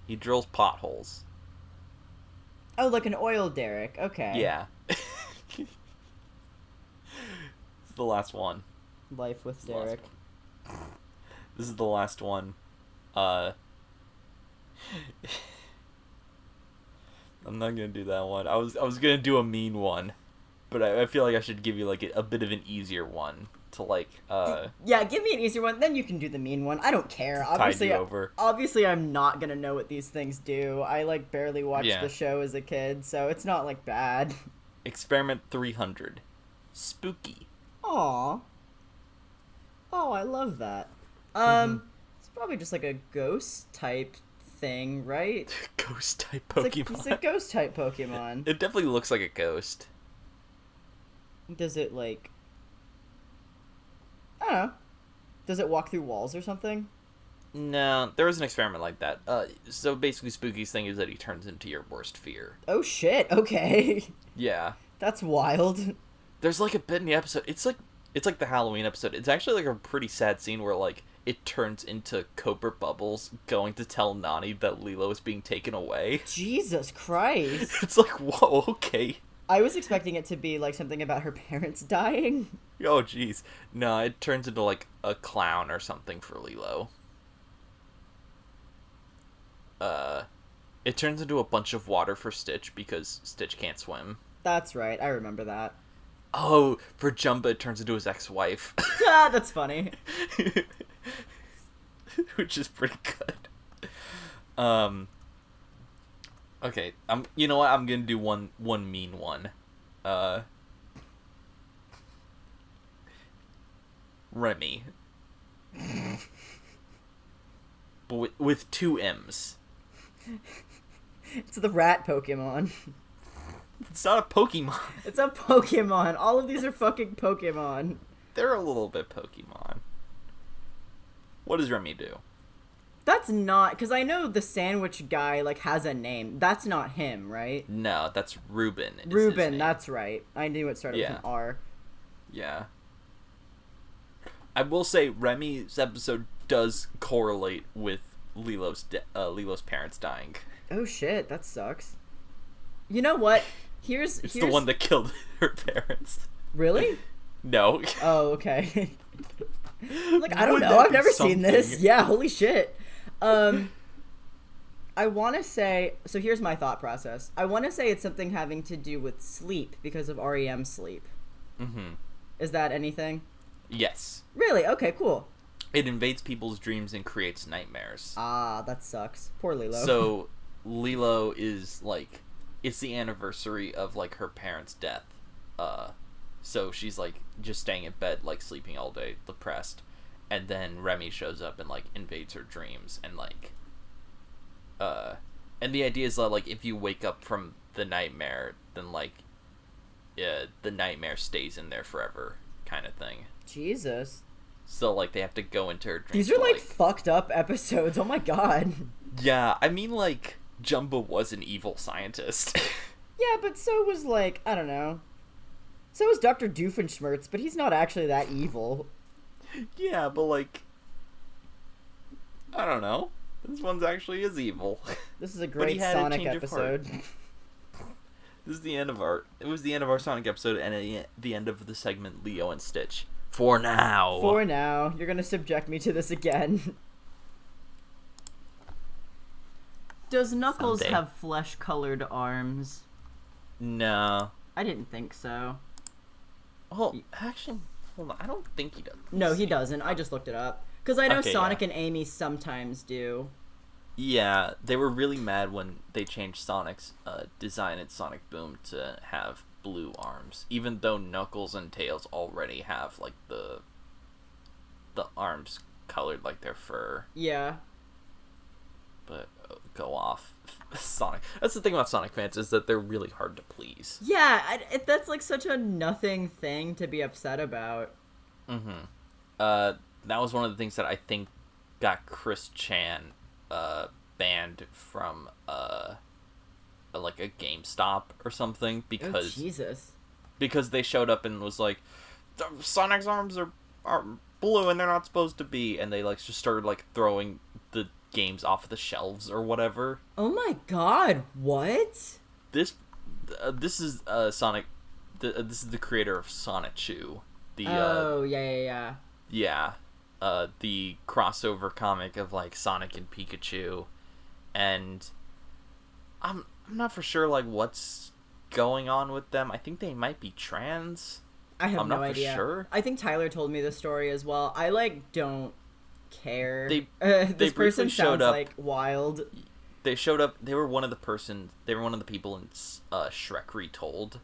A: He drills potholes.
B: Oh, like an oil derrick. Okay.
A: Yeah. It's the last one.
B: Life with Derek.
A: This is the last one. I'm not gonna do that one. I was gonna do a mean one, but I feel like I should give you a bit of an easier one to
B: Yeah, give me an easier one, then you can do the mean one. I don't care. Obviously I'm not gonna know what these things do. I barely watched the show as a kid, so it's not bad.
A: Experiment 300. Spooky.
B: Aw. Oh, I love that. It's probably just a ghost type thing, right?
A: Ghost type Pokemon.
B: It's a ghost type Pokemon.
A: It definitely looks like a ghost.
B: Does it I don't know. Does it walk through walls or something?
A: No, there was an experiment like that. So basically Spooky's thing is that he turns into your worst fear.
B: Oh shit, okay.
A: Yeah.
B: That's wild.
A: There's a bit in the episode, it's like the Halloween episode. It's actually a pretty sad scene where it turns into Cobra Bubbles going to tell Nani that Lilo is being taken away.
B: Jesus Christ.
A: It's whoa, okay.
B: I was expecting it to be something about her parents dying.
A: Oh, jeez. No, it turns into, a clown or something for Lilo. It turns into a bunch of water for Stitch because Stitch can't swim.
B: That's right, I remember that.
A: Oh, for Jumba, it turns into his ex-wife.
B: Ah, that's funny.
A: Which is pretty good. Okay, you know what? I'm gonna do one mean one. Remy. but with 2 M's.
B: It's the rat Pokemon.
A: It's not a Pokemon.
B: It's a Pokemon. All of these are fucking Pokemon.
A: They're a little bit Pokemon. What does Remy do?
B: That's not... Because I know the sandwich guy, like, has a name. That's not him, right?
A: No, that's Ruben.
B: Ruben, that's right. I knew it started with an R.
A: Yeah. I will say Remy's episode does correlate with Lilo's parents dying.
B: Oh shit, that sucks. You know what? Here's
A: the one that killed her parents.
B: Really?
A: No.
B: Oh, okay. Like, I don't know. I've never seen this. Yeah, holy shit. I want to say... So here's my thought process. I want to say it's something having to do with sleep because of REM sleep. Mm-hmm. Is that anything?
A: Yes.
B: Really? Okay, cool.
A: It invades people's dreams and creates nightmares.
B: Ah, that sucks. Poor Lilo.
A: So, Lilo is, like... It's the anniversary of, like, her parents' death. So she's, like, just staying in bed, like, sleeping all day, depressed. And then Remy shows up and, like, invades her dreams. And, like... And the idea is that, like, if you wake up from the nightmare, then, like... the nightmare stays in there forever, kind of thing.
B: Jesus.
A: So, like, they have to go into her dreams.
B: These are, like, fucked up episodes. Oh, my God.
A: Yeah, I mean, like, Jumbo was an evil scientist.
B: Yeah, but so was, like, I don't know. So was Dr. Doofenshmirtz, but he's not actually that evil.
A: Yeah, but, like... I don't know. This one's actually is evil.
B: This is a great Sonic episode.
A: This is the end of our... It was the end of our Sonic episode and the end of the segment Leo and Stitch. For now.
B: For now. You're gonna subject me to this again. Does Knuckles have flesh-colored arms?
A: No.
B: I didn't think so.
A: Well, actually, hold on. I don't think he does.
B: No, he doesn't. I just looked it up. Because I know Sonic and Amy sometimes do.
A: Yeah, they were really mad when they changed Sonic's design in Sonic Boom to have blue arms, even though Knuckles and Tails already have, like, the arms colored like their fur.
B: Yeah.
A: But go off. Sonic. That's the thing about Sonic fans, is that they're really hard to please.
B: Yeah, that's, like, such a nothing thing to be upset about.
A: Mm-hmm. That was one of the things that I think got Chris Chan banned from like a GameStop or something because
B: Jesus.
A: Because they showed up and was like, Sonic's arms are blue and they're not supposed to be, and they, like, just started, like, throwing the games off the shelves or whatever.
B: Oh my God! What?
A: This is Sonic. This is the creator of Sonic Chew.
B: Yeah.
A: Yeah. The crossover comic of, like, Sonic and Pikachu, and I'm not for sure, like, what's going on with them. I think they might be trans.
B: I have no idea.
A: I'm not for sure.
B: I think Tyler told me the story as well. I, like, don't care.
A: This
B: person sounds like wild.
A: They showed up. They were one of the people in Shrek Retold.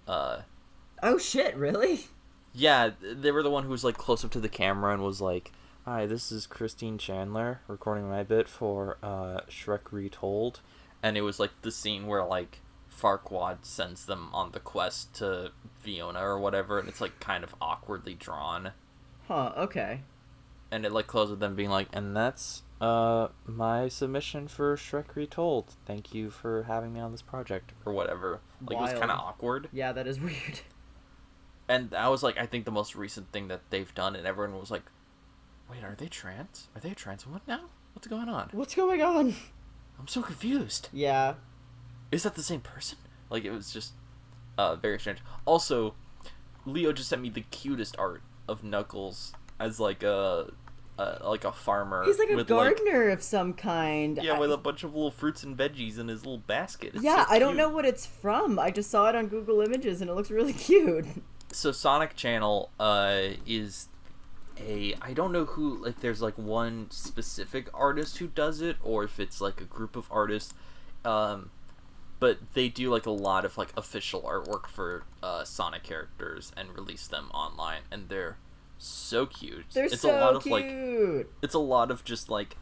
B: Oh shit! Really?
A: Yeah, they were the one who was, like, close up to the camera and was like, "Hi, this is Christine Chandler recording my bit for Shrek Retold," and it was, like, the scene where, like, Farquaad sends them on the quest to Fiona or whatever, and it's, like, kind of awkwardly drawn.
B: Huh. Okay.
A: And it, like, closed with them being like, "And that's my submission for Shrek Retold. Thank you for having me on this project," or whatever. Like,
B: Wild.
A: it was kind of awkward.
B: Yeah, that is weird.
A: And that was, like, I think the most recent thing that they've done, and everyone was like, "Wait, are they trans? Are they a trans woman now? What's going on?
B: What's going on?"
A: I'm so confused.
B: Yeah.
A: Is that the same person? Like, it was just very strange. Also, Leo just sent me the cutest art of Knuckles as, like, a farmer.
B: He's like a
A: with,
B: gardener of some kind.
A: Yeah, with a bunch of little fruits and veggies in his little basket. It's
B: yeah,
A: so
B: I don't know what it's from. I just saw it on Google Images, and it looks really cute.
A: So Sonic Channel is I don't know who, like, there's, like, one specific artist who does it, or if it's, like, a group of artists, but they do, like, a lot of, like, official artwork for Sonic characters and release them online, and they're so cute.
B: They're
A: it's
B: so
A: a lot of
B: cute.
A: it's a lot of just like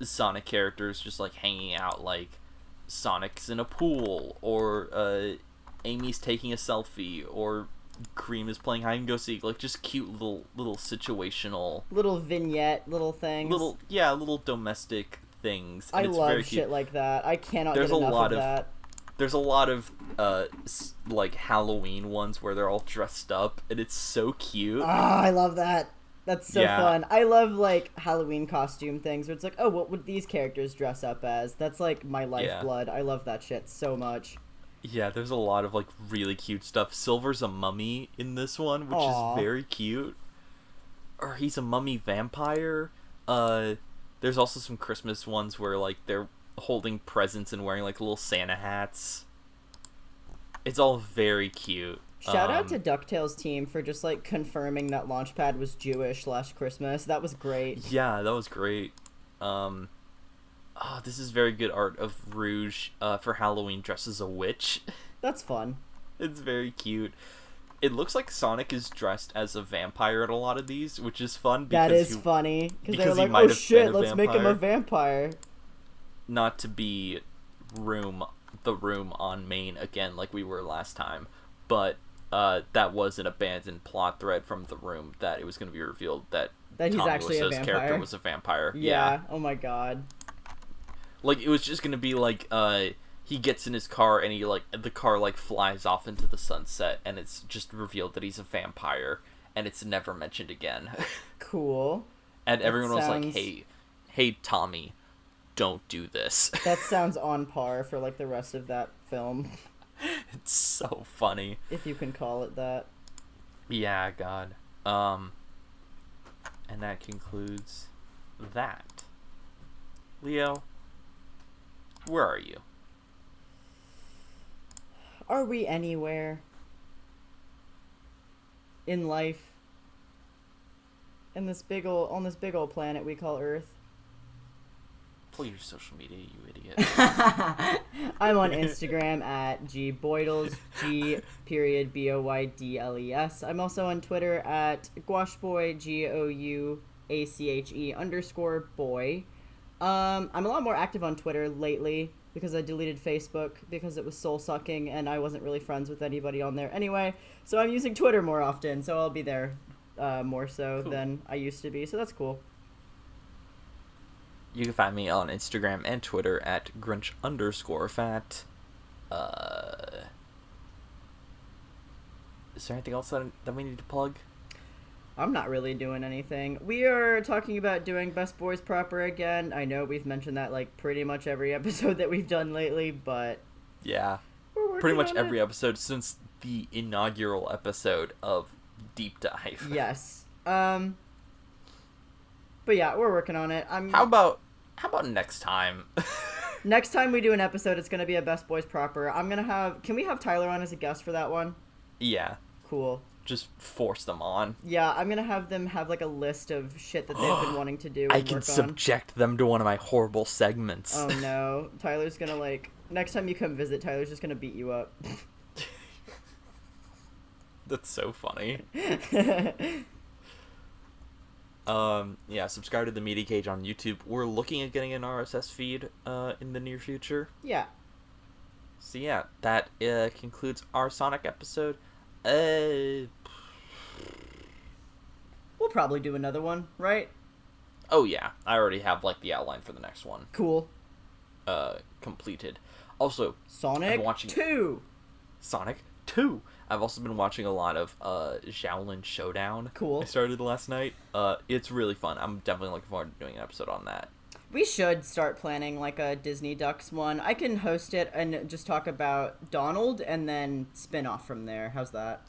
A: Sonic characters just like hanging out, like Sonic's in a pool, or Amy's taking a selfie, or Cream is playing hide and go seek, like just cute little situational
B: little vignette little things,
A: little domestic things.
B: And I love
A: very
B: shit
A: cute.
B: like that. I cannot get enough of that.
A: There's a lot of like Halloween ones where they're all dressed up, and it's so cute.
B: I love that. That's so fun. I love like Halloween costume things where it's like, oh, what would these characters dress up as? That's like my lifeblood. I love that shit so much.
A: Yeah, there's a lot of like really cute stuff. Silver's a mummy in this one, which is very cute. Or he's a mummy vampire. There's also some Christmas ones where like they're holding presents and wearing like little Santa hats. It's all very cute.
B: Shout out to DuckTales team for just like confirming that Launchpad was Jewish / Christmas. That was great.
A: Yeah, that was great. This is very good art of Rouge for Halloween dressed as a witch.
B: That's fun.
A: It's very cute. It looks like Sonic is dressed as a vampire at a lot of these, which is fun.
B: That is funny. Because they're like, oh shit, let's make him a vampire.
A: Not to be the room on main again like we were last time, but that was an abandoned plot thread from the room that it was going to be revealed that
B: he's
A: Tommy
B: actually a vampire.
A: Character was a vampire.
B: Yeah. Oh my god.
A: Like, it was just going to be like he gets in his car and the car like flies off into the sunset, and it's just revealed that he's a vampire, and it's never mentioned again.
B: Cool.
A: And everyone was like, hey Tommy, don't do this.
B: That sounds on par for like the rest of that film.
A: It's so funny,
B: if you can call it that.
A: Yeah, god. And that concludes that. Leo, where are you?
B: Are we anywhere in life in this on this big old planet we call Earth?
A: Pull your social media, you idiot.
B: I'm on Instagram at gboydles, G.Boydles. I'm also on Twitter at gouacheboy, GOUACHE_boy. I'm a lot more active on Twitter lately because I deleted Facebook because it was soul-sucking and I wasn't really friends with anybody on there anyway. So I'm using Twitter more often, so I'll be there more so than I used to be, so that's cool.
A: You can find me on Instagram and Twitter at Grunch_fat. Is there anything else that we need to plug?
B: I'm not really doing anything. We are talking about doing Best Boys Proper again. I know we've mentioned that like pretty much every episode that we've done lately, but
A: yeah, pretty much every episode since the inaugural episode of Deep Dive.
B: Yes. But yeah, we're working on it.
A: How about next time?
B: Next time we do an episode, it's gonna be a Best Boys Proper. Can we have Tyler on as a guest for that one?
A: Yeah.
B: Cool.
A: Just force them on.
B: Yeah, I'm gonna have them have like a list of shit that they've been wanting to do and
A: I can subject them to one of my horrible segments.
B: Oh no. Tyler's gonna next time you come visit, Tyler's just gonna beat you up.
A: That's so funny. Yeah, subscribe to the Media Cage on YouTube. We're looking at getting an RSS feed in the near future.
B: Yeah.
A: So yeah, that concludes our Sonic episode. We'll
B: probably do another one, right?
A: Oh yeah, I already have like the outline for the next one.
B: Cool.
A: Completed. Also,
B: Sonic 2.
A: Sonic 2. I've also been watching a lot of Shaolin Showdown.
B: Cool.
A: I started last night. It's really fun. I'm definitely looking forward to doing an episode on that.
B: We should start planning like a Disney Ducks one. I can host it and just talk about Donald and then spin off from there. How's that?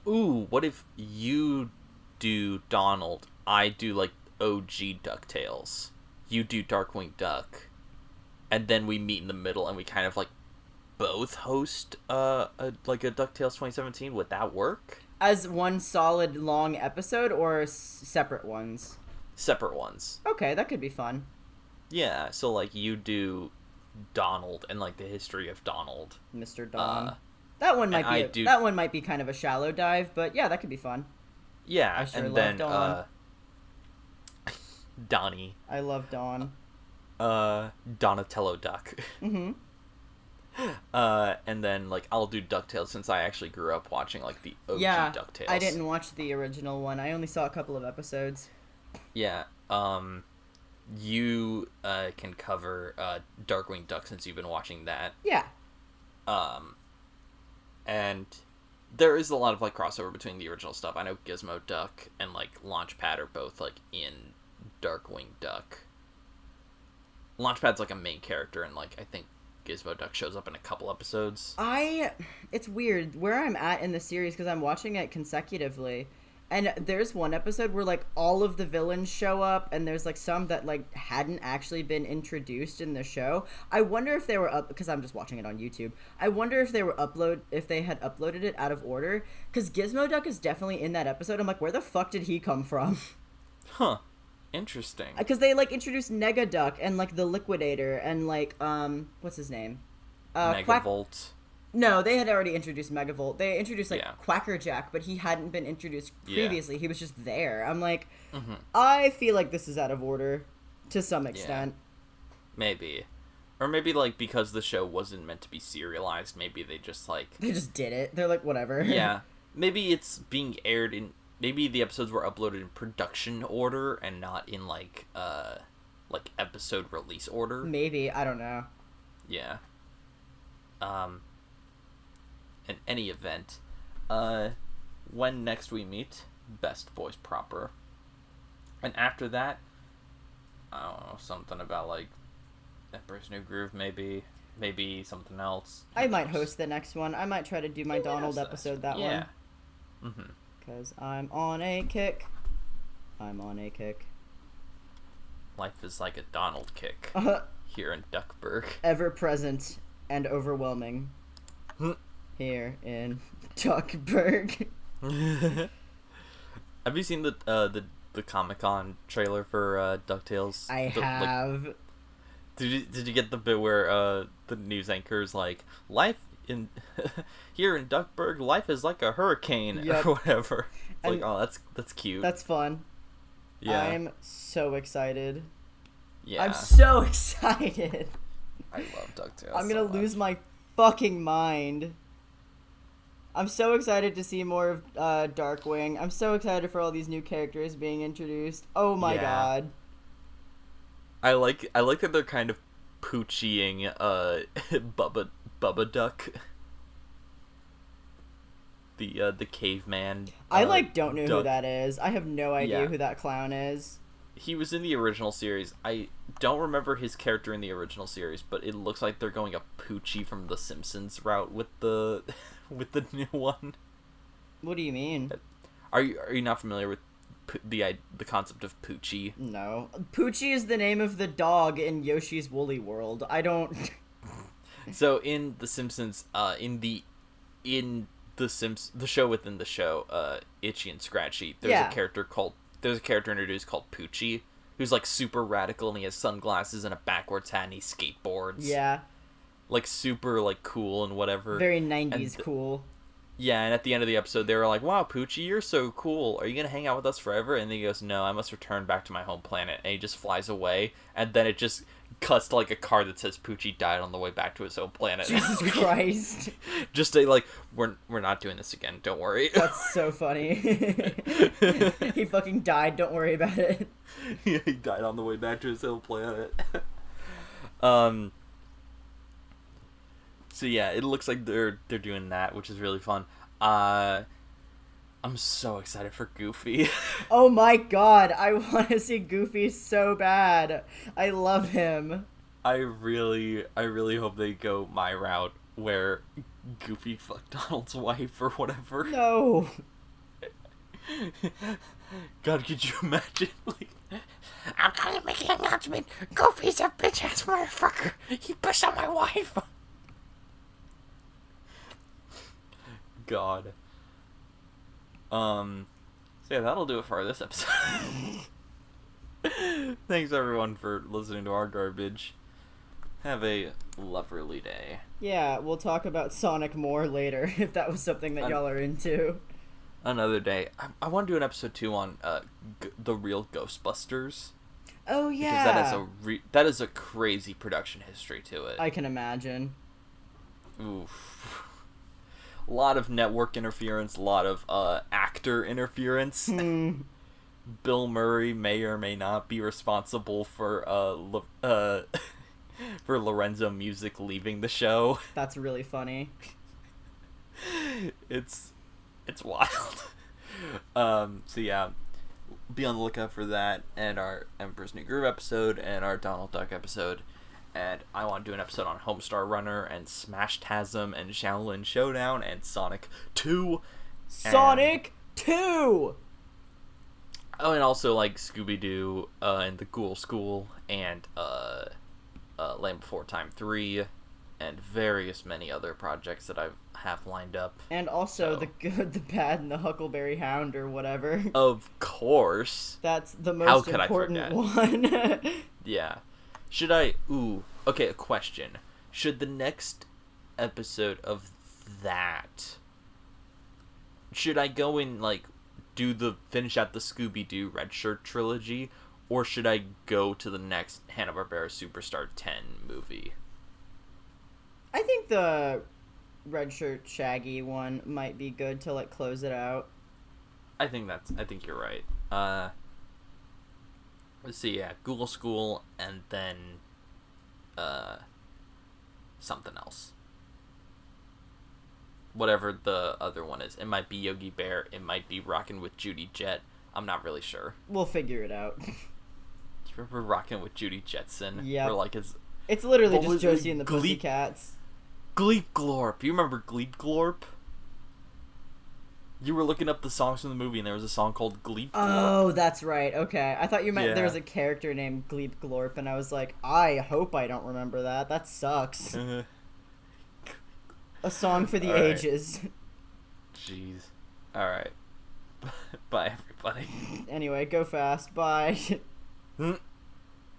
A: Ooh, what if you do Donald, I do like OG DuckTales, you do Darkwing Duck, and then we meet in the middle and we kind of like both host a DuckTales 2017? Would that work?
B: As one solid long episode or separate ones?
A: Separate ones.
B: Okay, that could be fun.
A: Yeah, so like you do Donald and like the history of Donald.
B: Mr. Don. That one might be kind of a shallow dive, but yeah, that could be fun.
A: Yeah,
B: I sure
A: and
B: love
A: then
B: Dawn.
A: Donnie.
B: I love Dawn.
A: Donatello Duck.
B: Mm-hmm.
A: And then like I'll do DuckTales since I actually grew up watching like the OG DuckTales.
B: I didn't watch the original one. I only saw a couple of episodes.
A: Yeah. You can cover Darkwing Duck since you've been watching that.
B: Yeah.
A: And there is a lot of like crossover between the original stuff. I know Gizmo Duck and like Launchpad are both like in Darkwing Duck. Launchpad's like a main character, and like I think Gizmo Duck shows up in a couple episodes.
B: It's weird where I'm at in the series because I'm watching it consecutively. And there's one episode where, like, all of the villains show up, and there's, like, some that, like, hadn't actually been introduced in the show. I wonder if they were because I'm just watching it on YouTube. I wonder if they had uploaded it out of order, because Gizmo Duck is definitely in that episode. I'm like, where the fuck did he come from?
A: Huh. Interesting.
B: Because they, like, introduced Nega Duck and, like, the Liquidator and, like, what's his name?
A: Megavolt.
B: No, they had already introduced Megavolt. They introduced, like, Quackerjack, but he hadn't been introduced previously. Yeah. He was just there. I'm like, I feel like this is out of order to some extent.
A: Yeah. Maybe. Or maybe, like, because the show wasn't meant to be serialized, maybe they just, like...
B: They just did it. They're like, whatever.
A: Yeah. Maybe it's being aired in... Maybe the episodes were uploaded in production order and not in, like episode release order.
B: Maybe. I don't know.
A: Yeah. In any event, when next we meet, Best Boys Proper. And after that, I don't know, something about, like, Emperor's New Groove, maybe something else.
B: I might host the next one. I might try to do my Donald episode that one.
A: Yeah. Mm-hmm.
B: Because I'm on a kick.
A: Life is like a Donald kick here in Duckburg.
B: Ever present and overwhelming. Here in Duckburg.
A: Have you seen the Comic-Con trailer for DuckTales?
B: I have.
A: Like, did you get the bit where the news anchor is like, life in here in Duckburg, life is like a hurricane, or whatever. It's like, oh, that's cute.
B: That's fun.
A: Yeah.
B: I'm so excited.
A: Yeah.
B: I'm so excited.
A: I love DuckTales.
B: I'm gonna lose my fucking mind. I'm so excited to see more of Darkwing. I'm so excited for all these new characters being introduced. Oh my god.
A: I like that they're kind of poochieing Bubba Duck. The caveman.
B: I don't know who that is. I have no idea who that clown is.
A: He was in the original series. I don't remember his character in the original series, but it looks like they're going a Poochie from The Simpsons route with the new one.
B: What do you mean?
A: Are you not familiar with the concept of Poochie?
B: No. Poochie is the name of the dog in Yoshi's Woolly World. I don't...
A: So in The Simpsons, the show within the show, Itchy and Scratchy, there's a character introduced called Poochie, who's like super radical and he has sunglasses and a backwards hat and he skateboards. Yeah. Like super like cool and whatever.
B: Very 90s cool.
A: Yeah, and at the end of the episode they were like, "Wow, Poochie, you're so cool. Are you going to hang out with us forever?" And then he goes, "No, I must return back to my home planet." And he just flies away, and then it just cuts to like a card that says Poochie died on the way back to his home planet.
B: Jesus Christ.
A: Just say like, we're not doing this again, don't worry.
B: That's so funny. He fucking died, don't worry about it.
A: Yeah, he died on the way back to his home planet. So yeah, it looks like they're doing that, which is really fun. I'm so excited for Goofy.
B: Oh my god, I want to see Goofy so bad. I love him.
A: I really hope they go my route where Goofy fucked Donald's wife or whatever.
B: No.
A: God, could you imagine? Like,
C: I'm gonna make an announcement. Goofy's a bitch ass motherfucker. He pissed on my wife.
A: God. So yeah, that'll do it for this episode. Thanks everyone for listening to our garbage. Have a lovely day.
B: Yeah, we'll talk about Sonic more later if that was something that y'all are into.
A: another day. I want to do an episode 2 on the real Ghostbusters.
B: Oh yeah,
A: because that is a crazy production history to it.
B: I can imagine.
A: Oof. A lot of network interference, a lot of actor interference. Bill Murray may or may not be responsible for for Lorenzo Music leaving the show.
B: That's really funny.
A: It's wild. So yeah, be on the lookout for that, and our Emperor's New Groove episode, and our Donald Duck episode. And I want to do an episode on Homestar Runner, and Smash Tasm, and Shaolin Showdown, and Sonic 2.
B: Sonic 2!
A: Oh, and also, like, Scooby-Doo, and The Ghoul School, and, Land Before Time 3, and various many other projects that I have lined up.
B: And also The Good, the Bad, and the Huckleberry Hound, or whatever.
A: Of course.
B: That's the most important one.
A: Yeah. Should I... Ooh. Okay, a question. Should the next episode of that... Should I go and, like, finish out the Scooby-Doo Red Shirt trilogy, or should I go to the next Hanna-Barbera Superstar 10 movie?
B: I think the Red Shirt Shaggy one might be good to, like, close it out.
A: I think you're right. Let's see, yeah, Google School, and then, something else. Whatever the other one is. It might be Yogi Bear, it might be Rockin' with Judy Jet. I'm not really sure.
B: We'll figure it out.
A: Do you remember Rockin' with Judy Jetson?
B: Yeah.
A: Where, like,
B: it's literally just Josie and the Pussycats.
A: Gleep Glorp. You remember Gleep Glorp? You were looking up the songs from the movie, and there was a song called Gleep Glorp.
B: Oh, that's right. Okay. I thought you meant there was a character named Gleep Glorp, and I was like, I hope I don't remember that. That sucks. A song for the ages.
A: Jeez. Alright. Bye, everybody.
B: Anyway, go fast. Bye.